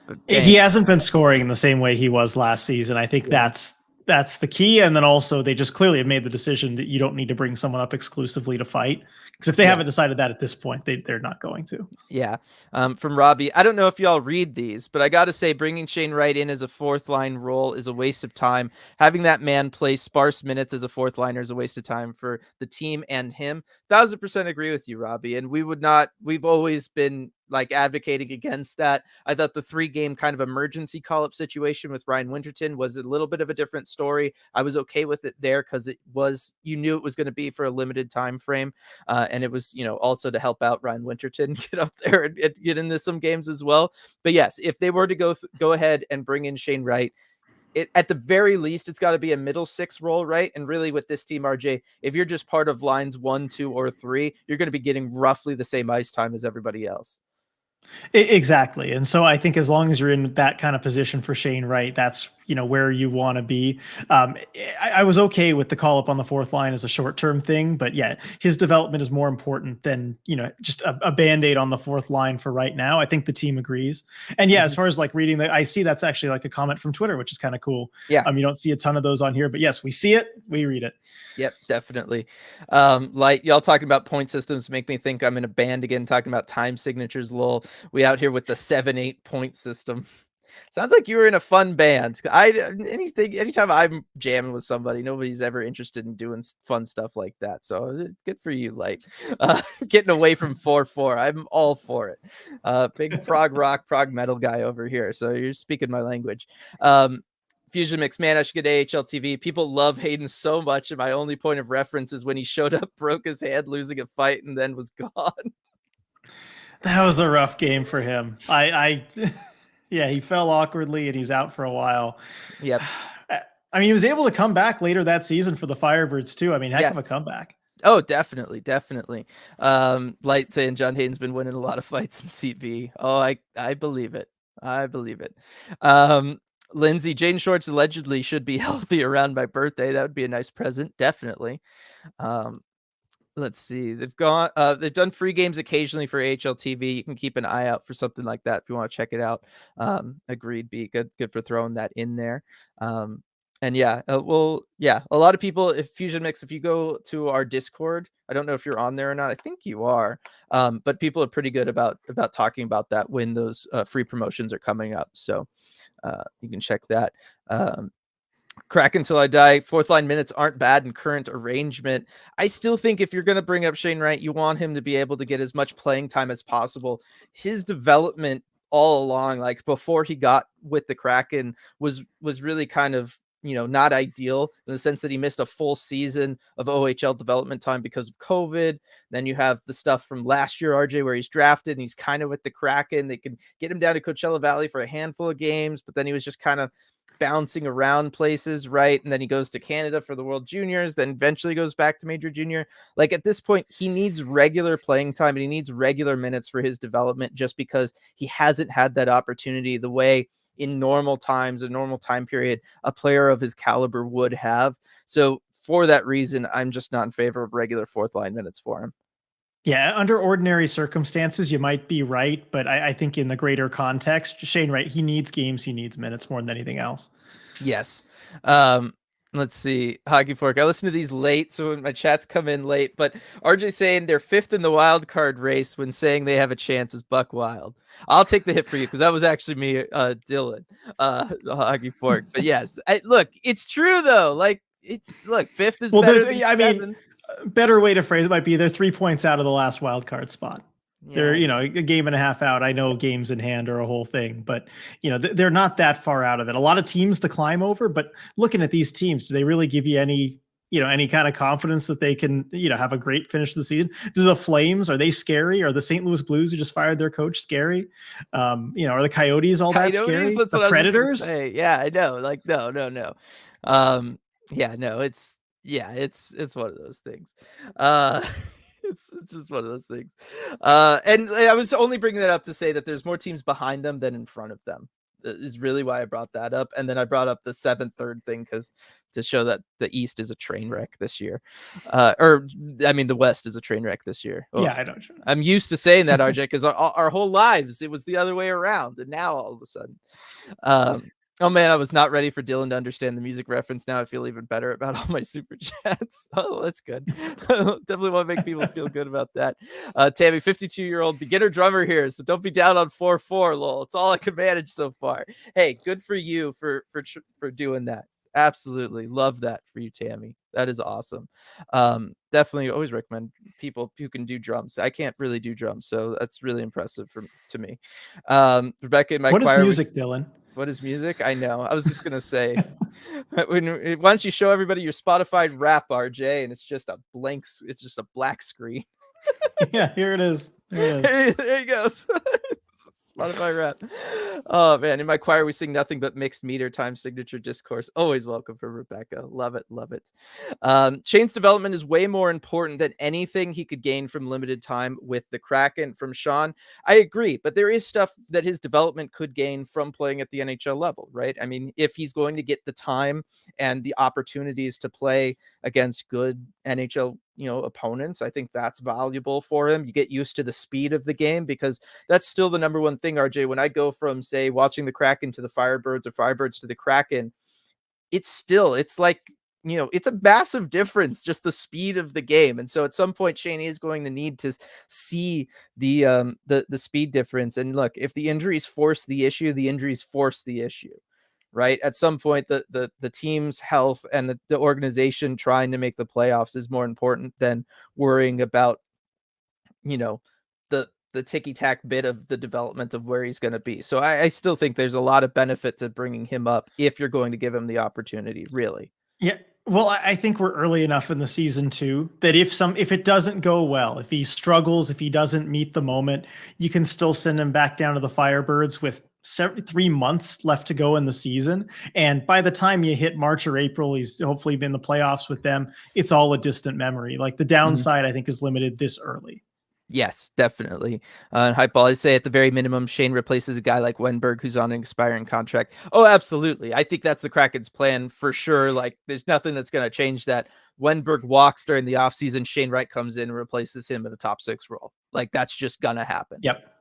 S1: But
S2: He
S1: dang,
S2: hasn't been scoring in the same way he was last season. I think
S1: yeah,
S2: that's the key. And then also they just clearly have made the decision that you don't need to bring someone up exclusively to fight. Because if they
S1: yeah.
S2: haven't decided that at this point, they're not going to.
S1: Yeah. From Robbie, I don't know if y'all read these, but I got to say, bringing Shane Wright in as a fourth line role is a waste of time. Having that man play sparse minutes as a fourth liner is a waste of time for the team and him. 1,000% agree with you, Robbie. And we've always been like advocating against that. I thought the 3-game kind of emergency call-up situation with Ryan Winterton was a little bit of a different story. I was okay with it there because you knew it was going to be for a limited time frame. And it was, also to help out Ryan Winterton get up there and get into some games as well. But yes, if they were to go ahead and bring in Shane Wright, at the very least, it's got to be a middle six role, right? And really with this team, RJ, if you're just part of lines 1, 2, or 3, you're going to be getting roughly the same ice time as everybody else.
S2: Exactly. And so I think as long as you're in that kind of position for Shane Wright, that's where you want to be. I was okay with the call up on the fourth line as a short-term thing, but yeah, his development is more important than, just a band-aid on the fourth line for right now. I think the team agrees. And yeah, as far as like reading I see that's actually like a comment from Twitter, which is kind of cool.
S1: Yeah.
S2: You don't see a ton of those on here, but yes, we see it, we read it.
S1: Yep, definitely. Like y'all talking about point systems make me think I'm in a band again, talking about time signatures. Lol, we out here with the 7-8 point system. Sounds like you were in a fun band. Anytime I'm jamming with somebody, nobody's ever interested in doing fun stuff like that. So it's good for you, Light. Getting away from 4-4. I'm all for it. Big prog rock, prog metal guy over here. So you're speaking my language. Fusion Mix, man, I should get AHL TV. People love Hayden so much, and my only point of reference is when he showed up, broke his hand, losing a fight, and then was gone.
S2: That was a rough game for him. Yeah, he fell awkwardly and he's out for a while.
S1: Yep.
S2: I mean, he was able to come back later that season for the Firebirds too. I mean, heck of a comeback.
S1: Oh, definitely. Light saying John Hayden's been winning a lot of fights in CV. Oh, I believe it. I believe it. Lindsay, Jaden Shorts allegedly should be healthy around my birthday. That would be a nice present. Definitely. Let's see. They've done free games occasionally for AHL TV. You can keep an eye out for something like that if you want to check it out. Agreed. Be good for throwing that in there. And yeah, a lot of people, if Fusion Mix, if you go to our Discord, I don't know if you're on there or not. I think you are. But people are pretty good about talking about that when those free promotions are coming up. So you can check that. Kraken Till I Die, fourth line minutes aren't bad in current arrangement. I still think if you're going to bring up Shane Wright, you want him to be able to get as much playing time as possible. His development all along, like before he got with the Kraken, was really kind of, not ideal in the sense that he missed a full season of OHL development time because of COVID. Then you have the stuff from last year, RJ, where he's drafted and he's kind of with the Kraken. They can get him down to Coachella Valley for a handful of games, but then he was just kind of bouncing around places, right? And then he goes to Canada for the World Juniors, then eventually goes back to Major Junior. Like at this point, he needs regular playing time and he needs regular minutes for his development just because he hasn't had that opportunity the way in normal times, a normal time period, a player of his caliber would have. So for that reason, I'm just not in favor of regular fourth line minutes for him.
S2: Yeah, under ordinary circumstances, you might be right, but I think in the greater context, Shane Wright, he needs games, he needs minutes more than anything else.
S1: Yes. Let's see. Hockey Fork. I listen to these late, so my chats come in late, but RJ saying they're fifth in the wild card race when saying they have a chance is Buck Wild. I'll take the hit for you because that was actually me, Dylan, Hockey Fork. But yes, look, it's true though. Like fifth is better than seven.
S2: Better way to phrase it might be they're 3 points out of the last wild card spot. Yeah. They're, a game and a half out. I know games in hand are a whole thing, but they're not that far out of it. A lot of teams to climb over, but looking at these teams, do they really give you any kind of confidence that they can, have a great finish to the season? Do the Flames, are they scary? Are the St. Louis Blues who just fired their coach scary? Are the Coyotes that scary? The Predators?
S1: Yeah, I know. Like, no. It's one of those things. It's just one of those things. And I was only bringing that up to say that there's more teams behind them than in front of them. Is really why I brought that up. And then I brought up the 7-3 thing because to show that the East is a train wreck this year. The West is a train wreck this year.
S2: Well, yeah, I don't.
S1: I'm used to saying that, RJ, because our whole lives it was the other way around, and now all of a sudden. Oh man, I was not ready for Dylan to understand the music reference. Now I feel even better about all my super chats. Oh, that's good. Definitely want to make people feel good about that. Tammy, 52-year-old beginner drummer here, so don't be down on 4-4, lol. It's all I can manage so far. Hey, good for you for doing that. Absolutely love that for you, Tammy. That is awesome. Definitely always recommend people who can do drums. I can't really do drums, so that's really impressive to me. Rebecca,
S2: what is music, Dylan?
S1: What is music? I know. I was just gonna say, why don't you show everybody your Spotify rap, RJ? And it's just a black screen.
S2: Yeah, here it is.
S1: There he goes. Spotify rap. Oh man, in my choir we sing nothing but mixed meter time signature discourse. Always welcome from Rebecca. Love it, love it. Shane's development is way more important than anything he could gain from limited time with the Kraken. From Sean, I agree, but there is stuff that his development could gain from playing at the NHL level, right? I mean, if he's going to get the time and the opportunities to play against good NHL, opponents, I think that's valuable for him. You get used to the speed of the game, because that's still the number one thing, RJ. When I go from, say, watching the Kraken to the Firebirds or Firebirds to the Kraken, it's like, it's a massive difference, just the speed of the game. And so at some point, Shane is going to need to see the speed difference. And look, if the injuries force the issue, the injuries force the issue. Right. At some point, the team's health and the organization trying to make the playoffs is more important than worrying about, the ticky-tack bit of the development of where he's going to be. So I still think there's a lot of benefit to bringing him up if you're going to give him the opportunity, really.
S2: Yeah. Well, I think we're early enough in the season too that if it doesn't go well, if he struggles, if he doesn't meet the moment, you can still send him back down to the Firebirds with 3 months left to go in the season. And by the time you hit March or April, he's hopefully been in the playoffs with them. It's all a distant memory. Like the downside, I think, is limited this early.
S1: Yes, definitely. Hypeball, I say at the very minimum, Shane replaces a guy like Wenberg who's on an expiring contract. Oh, absolutely. I think that's the Kraken's plan for sure. Like, there's nothing that's going to change that. Wenberg walks during the offseason. Shane Wright comes in and replaces him in a top 6 role. Like, that's just going to happen.
S2: Yep.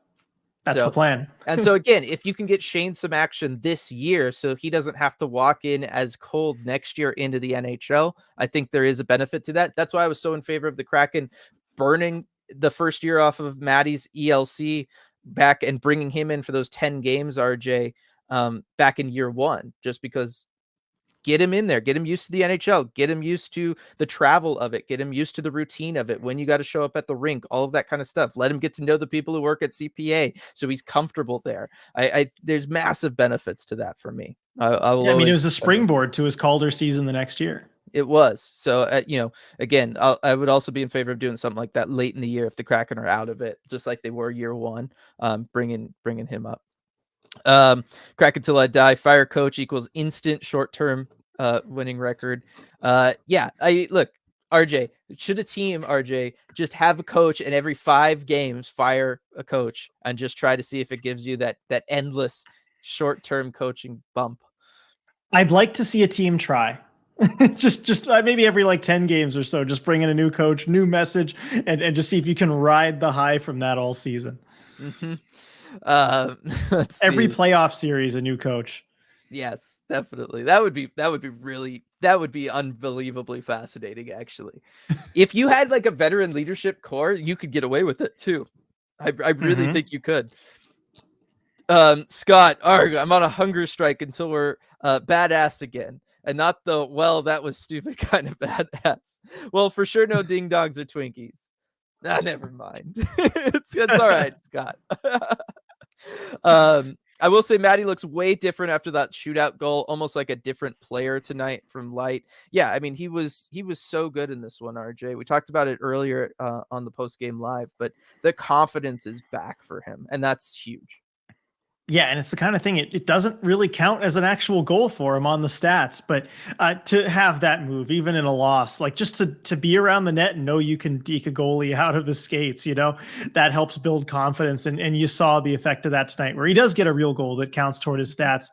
S2: That's the plan.
S1: And so again, if you can get Shane some action this year, so he doesn't have to walk in as cold next year into the NHL, I think there is a benefit to that. That's why I was so in favor of the Kraken burning the first year off of Maddie's ELC back and bringing him in for those 10 games, RJ, back in year 1, just because get him in there, get him used to the NHL, get him used to the travel of it, get him used to the routine of it, when you got to show up at the rink, all of that kind of stuff. Let him get to know the people who work at CPA so he's comfortable there. There's massive benefits to that for me. I mean,
S2: it was a springboard to his Calder season the next year.
S1: It was. So, again, I would also be in favor of doing something like that late in the year if the Kraken are out of it, just like they were year 1, bringing him up. Kraken till I die. Fire coach equals instant short-term winning record. Look, RJ, should a team, RJ, just have a coach and every 5 games fire a coach and just try to see if it gives you that endless short-term coaching bump?
S2: I'd like to see a team try. just maybe every 10 games or so, just bring in a new coach, new message, and just see if you can ride the high from that all season. Every playoff series, a new coach.
S1: Yes, definitely. That would be unbelievably fascinating, actually. If you had a veteran leadership core, you could get away with it too. I really think you could. Scott, I'm on a hunger strike until we're badass again. And not the, well, that was stupid kind of badass. Well, for sure, no ding dongs or Twinkies. Never mind. it's all right, Scott. I will say Maddie looks way different after that shootout goal, almost like a different player tonight from Light. Yeah, I mean, he was so good in this one, RJ. We talked about it earlier on the post-game live, but the confidence is back for him, and that's huge.
S2: Yeah, and it's the kind of thing, it doesn't really count as an actual goal for him on the stats, but to have that move, even in a loss, just to be around the net and know you can deke a goalie out of his skates, that helps build confidence. And you saw the effect of that tonight, where he does get a real goal that counts toward his stats.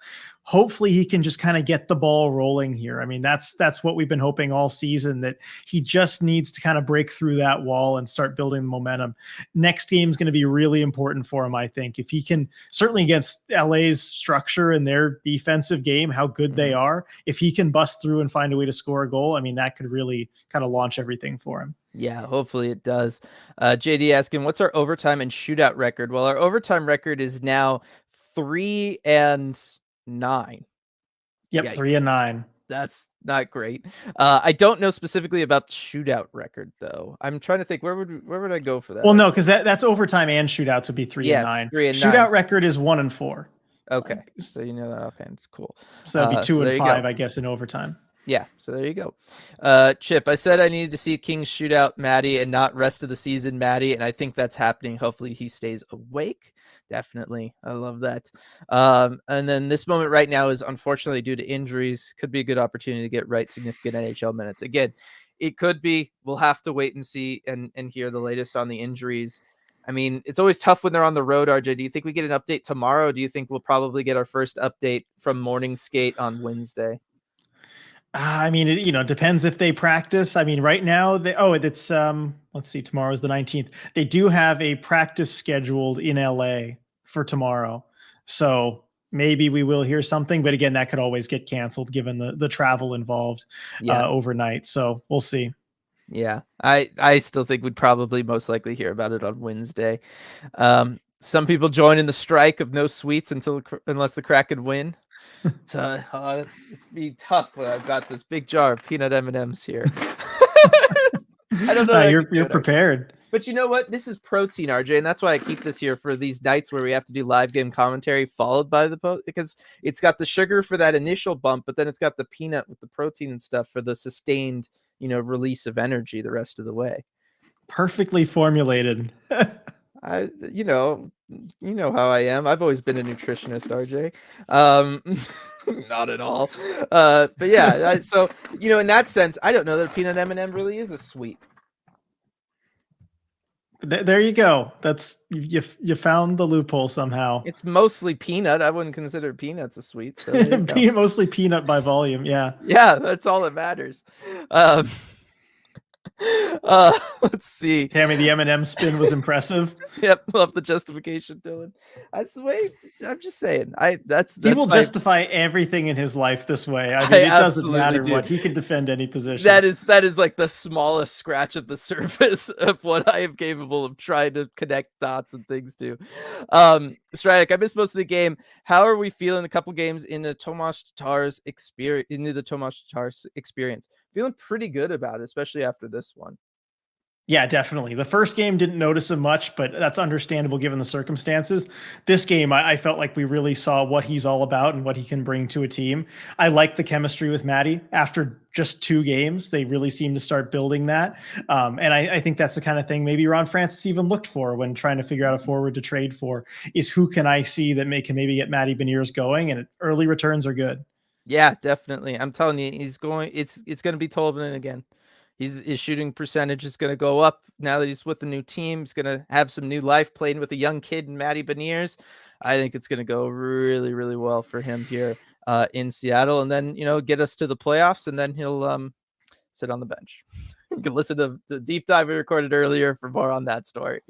S2: Hopefully he can just kind of get the ball rolling here. I mean, that's what we've been hoping all season, that he just needs to kind of break through that wall and start building momentum. Next game is going to be really important for him, I think. If he can, certainly against LA's structure and their defensive game, how good they are, if he can bust through and find a way to score a goal, I mean, that could really kind of launch everything for him.
S1: Yeah, hopefully it does. JD asking, what's our overtime and shootout record? Well, our overtime record is now 3-9.
S2: Yep. Yikes. 3-9.
S1: That's not great. I don't know specifically about the shootout record though. I'm trying to think, where would I go for that?
S2: Well, no, because that's overtime and shootouts would be 3-9.
S1: 3-9.
S2: Shootout record is 1-4.
S1: Okay, so you know that offhand. Cool.
S2: So that'd be 2-5, I guess, in overtime.
S1: Yeah, so there you go. Chip, I said I needed to see Kings shoot out Maddie and not rest of the season Maddie, and I think that's happening. Hopefully he stays awake. Definitely. I love that. And then this moment right now is unfortunately due to injuries. Could be a good opportunity to get right significant NHL minutes. Again, it could be. We'll have to wait and see and hear the latest on the injuries. I mean, it's always tough when they're on the road, RJ. Do you think we get an update tomorrow? Do you think we'll probably get our first update from morning skate on Wednesday?
S2: I mean, it depends if they practice. I mean, right now it's let's see, tomorrow's the 19th. They do have a practice scheduled in LA for tomorrow. So maybe we will hear something, but again, that could always get canceled given the travel involved
S1: Yeah.
S2: overnight. So we'll see.
S1: Yeah. I still think we'd probably most likely hear about it on Wednesday. Some people join in the strike of no sweets unless the Kraken win. So it's be tough when I've got this big jar of peanut M&Ms here. I don't know that I could do
S2: You're
S1: it,
S2: prepared.
S1: but you know what? This is protein, RJ, and that's why I keep this here for these nights where we have to do live game commentary followed by the post, because it's got the sugar for that initial bump, but then it's got the peanut with the protein and stuff for the sustained, release of energy the rest of the way.
S2: Perfectly formulated.
S1: You know how I am. I've always been a nutritionist, RJ. Not at all. But yeah, so in that sense, I don't know that a peanut M&M really is a sweet.
S2: There you go. That's you found the loophole somehow.
S1: It's mostly peanut. I wouldn't consider peanuts a sweet. So there you go.
S2: Mostly peanut by volume. Yeah.
S1: Yeah, that's all that matters. Let's see.
S2: Tammy, the M&M spin was impressive.
S1: Yep, love the justification, Dylan. That's the way. I'm just saying. That's
S2: he will justify everything in his life this way. I mean, it doesn't matter what. He can defend any position.
S1: That is like the smallest scratch at the surface of what I am capable of trying to connect dots and things to. Strydic, I missed most of the game. How are we feeling a couple games into the Tomas Tatar's experience? Feeling pretty good about it, especially after this one.
S2: Yeah, definitely. The first game didn't notice him much, but that's understandable given the circumstances. This game, I felt like we really saw what he's all about and what he can bring to a team. I like the chemistry with Maddie. After just 2 games, they really seem to start building that. And I think that's the kind of thing maybe Ron Francis even looked for when trying to figure out a forward to trade for, is who can I see that can maybe get Maddie Beniers going, and early returns are good.
S1: Yeah, definitely. I'm telling you, it's going to be Tolvanen again. His shooting percentage is going to go up now that he's with the new team. He's going to have some new life playing with a young kid in Matty Beniers. I think it's going to go really, really well for him here in Seattle, and then get us to the playoffs, and then he'll sit on the bench. You can listen to the deep dive we recorded earlier for more on that story.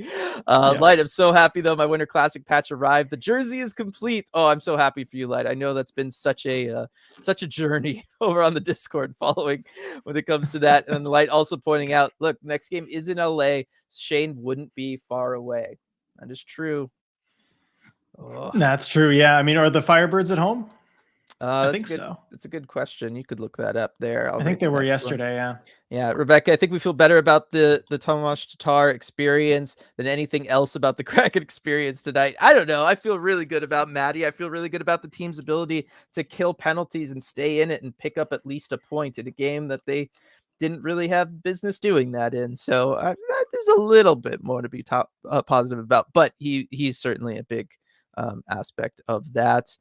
S1: Light, I'm so happy though. My Winter Classic patch arrived. The jersey is complete. Oh, I'm so happy for you, Light. I know that's been such a journey over on the Discord following when it comes to that. And Light also pointing out, look, next game is in LA. Shane wouldn't be far away. That is true.
S2: Oh. That's true. Yeah. I mean, are the Firebirds at home?
S1: I think so. It's a good question. You could look that up there.
S2: I think they were yesterday. Yeah.
S1: Yeah. Rebecca, I think we feel better about the Tomas Tatar experience than anything else about the Kraken experience tonight. I don't know. I feel really good about Maddie. I feel really good about the team's ability to kill penalties and stay in it and pick up at least a point in a game that they didn't really have business doing that in. So there's a little bit more to be positive about, but he's certainly a big aspect of that.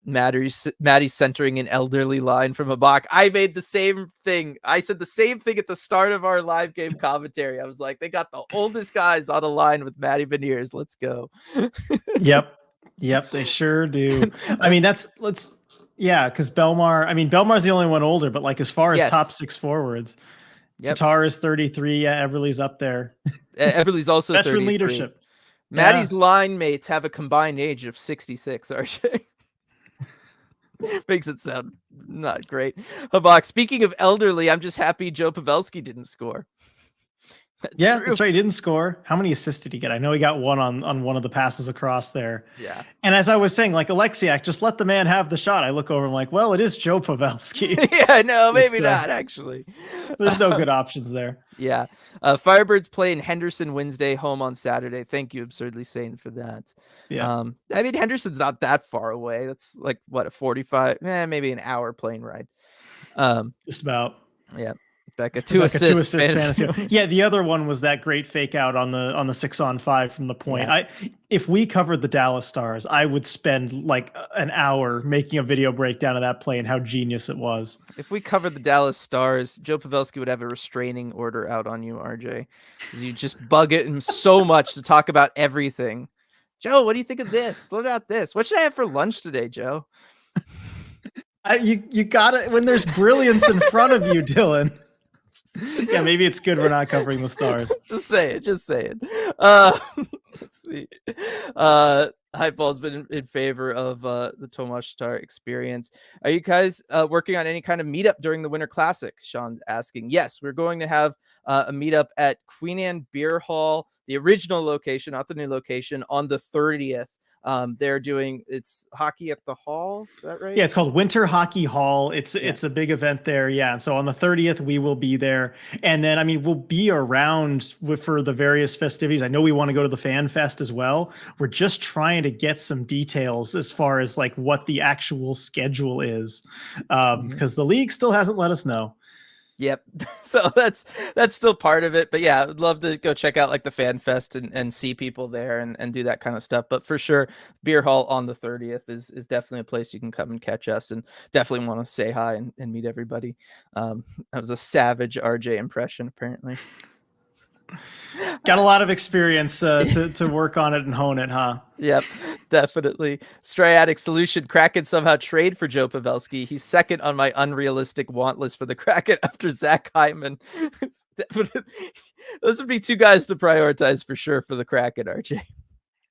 S1: Maddie's centering an elderly line from a block. I made the same thing. I said the same thing at the start of our live game commentary. I was like, they got the oldest guys on a line with Maddie Beniers. Let's go.
S2: Yep, they sure do. I mean, because Belmar's the only one older, but like as far as top 6 forwards, Tatar is 33. Yeah, Eberle's up there.
S1: Eberle's also
S2: veteran
S1: 33.
S2: leadership.
S1: Maddie's line mates have a combined age of 66, RJ. Makes it sound not great. Habak, speaking of elderly, I'm just happy Joe Pavelski didn't score.
S2: Yeah,
S1: true.
S2: that's right. He didn't score. How many assists did he get? I know he got one on one of the passes across there.
S1: Yeah.
S2: And as I was saying, like Alexiak, just let the man have the shot. I look over, I'm like, well, it is Joe Pavelski.
S1: Yeah, no, maybe
S2: It's,
S1: not actually.
S2: there's no good options there.
S1: Yeah. Firebirds playing Henderson Wednesday, home on Saturday. Thank you, Absurdly Sane, for that.
S2: Yeah.
S1: I mean, Henderson's not that far away. That's like what, a 45, maybe an hour plane ride.
S2: Just about.
S1: Yeah. Becca,
S2: Like a two
S1: assists
S2: assist fantasy.
S1: fantasy.
S2: Yeah, the other one was that great fake out on the 6-on-5 from the point.
S1: Yeah.
S2: If we covered the Dallas Stars, I would spend like an hour making a video breakdown of that play and how genius it was.
S1: If we covered the Dallas Stars, Joe Pavelski would have a restraining order out on you, RJ, because you just bug it him so much to talk about everything. Joe, what do you think of this? What about this? What should I have for lunch today, Joe?
S2: You got it when there's brilliance in front of you, Dylan. Yeah, maybe it's good we're not covering the Stars.
S1: Just say it. Let's see. Hypeball's been in favor of the Tomas Star experience. Are you guys working on any kind of meetup during the Winter Classic? Sean's asking. Yes, we're going to have a meetup at Queen Anne Beer Hall, the original location, not the new location, on the 30th. They're doing it's hockey at the hall. Is that right?
S2: Yeah, it's called Winter Hockey Hall. It's a big event there. Yeah. And so on the 30th, we will be there. And then, I mean, we'll be around for the various festivities. I know we want to go to the Fan Fest as well. We're just trying to get some details as far as like what the actual schedule is, because the league still hasn't let us know.
S1: Yep. So that's still part of it. But yeah, I'd love to go check out like the Fan Fest and see people there and do that kind of stuff. But for sure, Beer Hall on the 30th is definitely a place you can come and catch us, and definitely want to say hi and meet everybody. That was a savage RJ impression, apparently.
S2: Got a lot of experience to work on it and hone it, huh?
S1: Yep, definitely. Striatic solution. Kraken somehow trade for Joe Pavelski. He's second on my unrealistic want list for the Kraken after Zach Hyman. It's definitely, those would be two guys to prioritize for sure for the Kraken, RJ.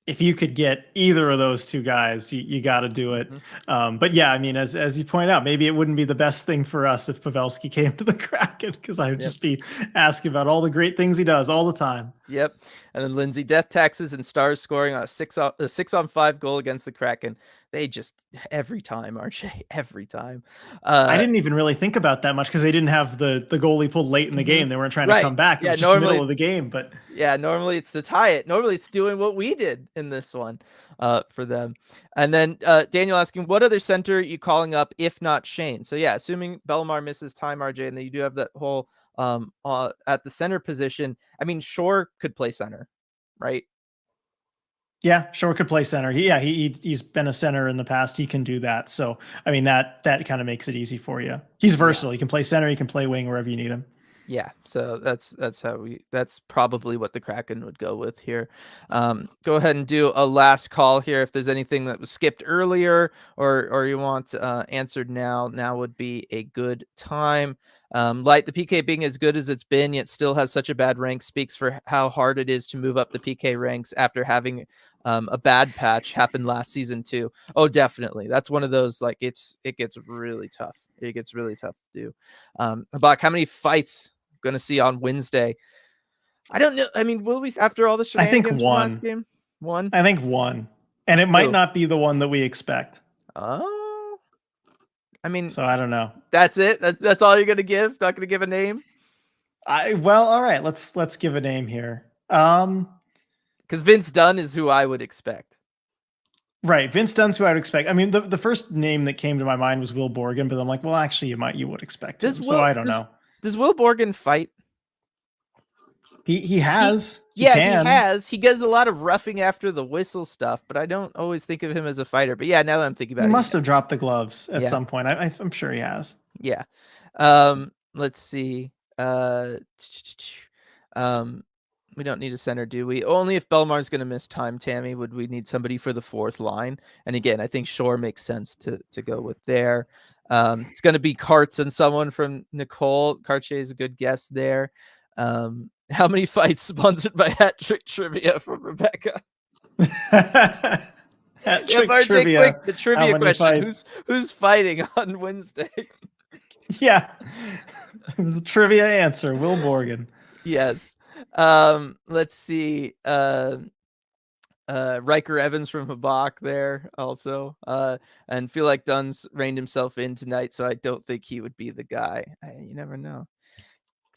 S2: If you could get either of those two guys, you got to do it. But yeah, I mean, as you point out, maybe it wouldn't be the best thing for us if Pavelski came to the Kraken, because I would just be asking about all the great things he does all the time.
S1: Yep. And then Lindsay, death taxes and Stars scoring on a 6-on-5 goal against the Kraken. They just every time, RJ, every time.
S2: I didn't even really think about that much because they didn't have the goalie pulled late in the game. They weren't trying to come back. It was just middle of the game. But
S1: yeah, normally it's to tie it. Normally it's doing what we did in this one for them. And then Daniel asking, what other center are you calling up if not Shane? So yeah, assuming Bellemare misses time, RJ, and then you do have that whole at the center position. I mean, Shore could play center, right?
S2: Yeah, Shore could play center. He's been a center in the past. He can do that. So, I mean, that kind of makes it easy for you. He's versatile. He can play center. He can play wing wherever you need him.
S1: Yeah, so that's probably what the Kraken would go with here. Go ahead and do a last call here. If there's anything that was skipped earlier or you want answered now would be a good time. Light, the PK being as good as it's been, yet still has such a bad rank, speaks for how hard it is to move up the PK ranks after having a bad patch happen last season too. Oh, definitely. That's one of those, like, it gets really tough. It gets really tough to do. About how many fights going to see on Wednesday? I don't know. I mean, will we, after all the shenanigans from last game? One?
S2: I think one. And it might not be the one that we expect.
S1: Oh. I mean,
S2: so I don't know.
S1: That's it? That's all you're going to give? Not going to give a name?
S2: Well, all right. Let's give a name here.
S1: Because Vince Dunn is who I would expect.
S2: Right. Vince Dunn's who I would expect. I mean, the first name that came to my mind was Will Borgen, but I'm like, well, actually, you would expect him. So I don't know.
S1: Does Will Borgen fight?
S2: He has.
S1: He has. He does a lot of roughing after the whistle stuff, but I don't always think of him as a fighter. But yeah, now that I'm thinking about it.
S2: He must have dropped the gloves at some point. I'm sure he has.
S1: Yeah. Let's see. We don't need a center, do we? Only if Bellemare's going to miss time, Tammy, would we need somebody for the fourth line. And again, I think Shore makes sense to go with there. It's going to be Karts and someone from Nicole. Cartier is a good guess there. How many fights sponsored by Hat Trick Trivia from Rebecca?
S2: Hat Trick Trivia.
S1: Quick, the trivia question. Who's fighting on Wednesday?
S2: Yeah. The trivia answer, Will Borgen.
S1: Yes. Let's see. Riker Evans from Habak there also. And feel like Dunn's reined himself in tonight, so I don't think he would be the guy. You never know.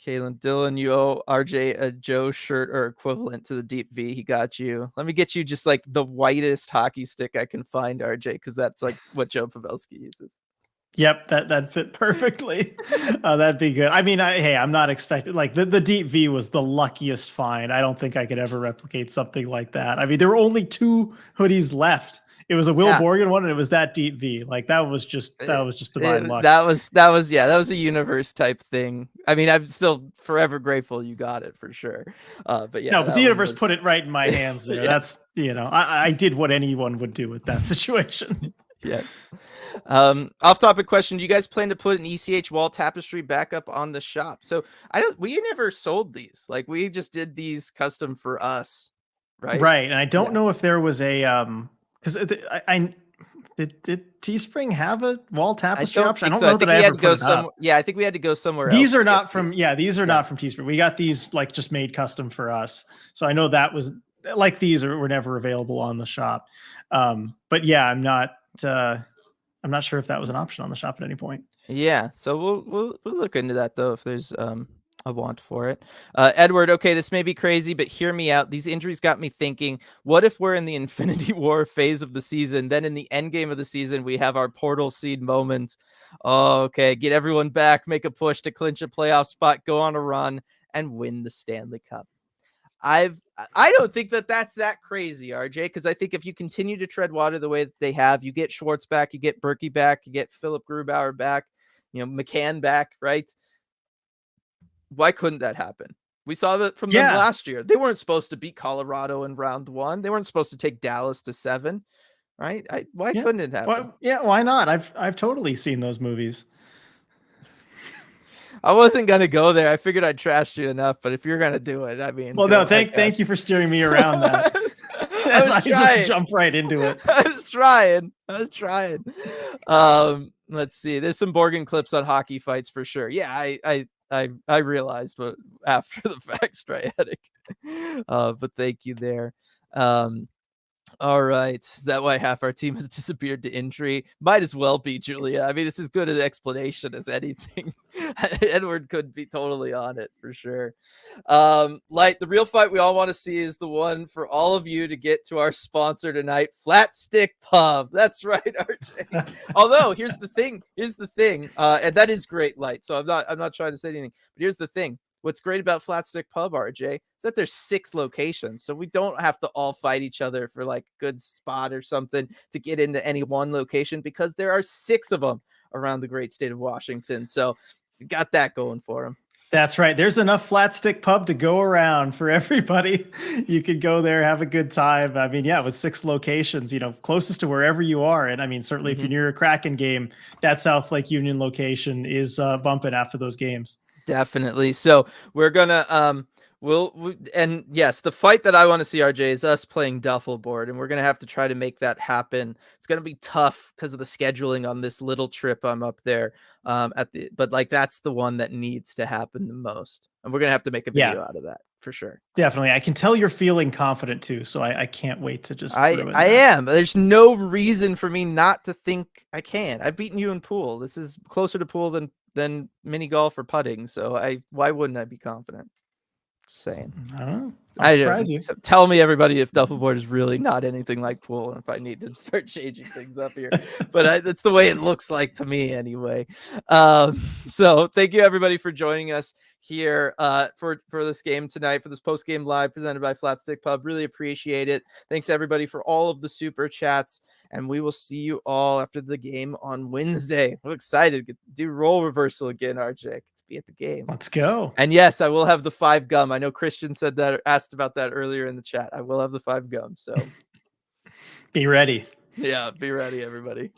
S1: Kalen Dillon, you owe RJ a Joe shirt or equivalent to the Deep V. He got you. Let me get you just like the whitest hockey stick I can find, RJ, because that's like what Joe Pavelski uses.
S2: Yep, that fit perfectly. That'd be good. I mean, I'm not expecting like the Deep V was the luckiest find. I don't think I could ever replicate something like that. I mean, there were only 2 hoodies left. It was a Will Borgen one, and it was that Deep V. Like that was just divine luck.
S1: That was a universe type thing. I mean, I'm still forever grateful you got it for sure. But yeah,
S2: no, but the universe put it right in my hands there.
S1: Yeah.
S2: That's I did what anyone would do with that situation.
S1: Yes. Off topic question. Do you guys plan to put an ECH wall tapestry back up on the shop? So we never sold these. Like we just did these custom for us. Right.
S2: Right. And I don't know if there was a, cause I did Teespring have a wall tapestry option? I don't know that I ever put it up.
S1: Yeah. I think we had to go somewhere
S2: else. These are not
S1: these
S2: are not from Teespring. We got these like just made custom for us. So I know that was like, these were never available on the shop. But yeah, I'm not sure if that was an option on the shop at any point.
S1: Yeah, so we'll look into that though if there's a want for it. Edward, okay, this may be crazy, but hear me out. These injuries got me thinking, what if we're in the Infinity War phase of the season, then in the end game of the season we have our portal seed moment. Oh, okay, get everyone back, make a push to clinch a playoff spot, go on a run and win the Stanley Cup. I don't think that's that crazy, RJ, because I think if you continue to tread water the way that they have, you get Schwartz back, you get Berkey back, you get Philip Grubauer back, McCann back, right? Why couldn't that happen? We saw that from them last year. They weren't supposed to beat Colorado in round 1. They weren't supposed to take Dallas to 7, right? Why couldn't it happen?
S2: Why not? I've totally seen those movies.
S1: I wasn't gonna go there. I figured I'd trash you enough, but if you're gonna do it, I mean,
S2: well, no, thank you for steering me around that. I just jump right into it.
S1: I was trying. Let's see. There's some Borgen clips on hockey fights for sure. Yeah, I realized, but after the fact, Striatic. But thank you there. All right. Is that why half our team has disappeared to injury? Might as well be, Julia. I mean, it's as good an explanation as anything. Edward could be totally on it for sure. Like the real fight we all want to see is the one for all of you to get to our sponsor tonight, Flat Stick Pub. That's right, RJ. Although here's the thing, and that is great, Light. So I'm not trying to say anything, but here's the thing. What's great about Flat Stick Pub, RJ, is that there's 6 locations. So we don't have to all fight each other for like good spot or something to get into any one location because there are 6 of them around the great state of Washington. So you got that going for them.
S2: That's right. There's enough Flat Stick Pub to go around for everybody. You could go there, have a good time. I mean, yeah, with 6 locations, closest to wherever you are. And I mean, certainly if you're near a Kraken game, that South Lake Union location is bumping after those games.
S1: Definitely. So we're gonna and yes, the fight that I want to see, RJ, is us playing duffel board, and we're gonna have to try to make that happen. It's gonna be tough because of the scheduling on this little trip I'm up there. But like that's the one that needs to happen the most, and we're gonna have to make a video out of that for sure.
S2: Definitely, I can tell you're feeling confident too, so I can't wait to just.
S1: I am. There's no reason for me not to think I can. I've beaten you in pool. This is closer to pool than mini golf or putting. So why wouldn't I be confident? Just saying.
S2: I don't know. I'll surprise you.
S1: Tell me, everybody, if duffel board is really not anything like pool, and if I need to start changing things up here. But that's the way it looks like to me, anyway. So thank you, everybody, for joining us here for this game tonight, for this post game live presented by Flat Stick Pub. Really appreciate it. Thanks everybody for all of the super chats, and we will see you all after the game on Wednesday. I'm excited to do role reversal again, RJ. Be at the game.
S2: Let's go.
S1: And yes, I will have the 5 gum. I know Christian said that, asked about that earlier in the chat. I will have the 5 gum. So
S2: be ready.
S1: Yeah, be ready, everybody.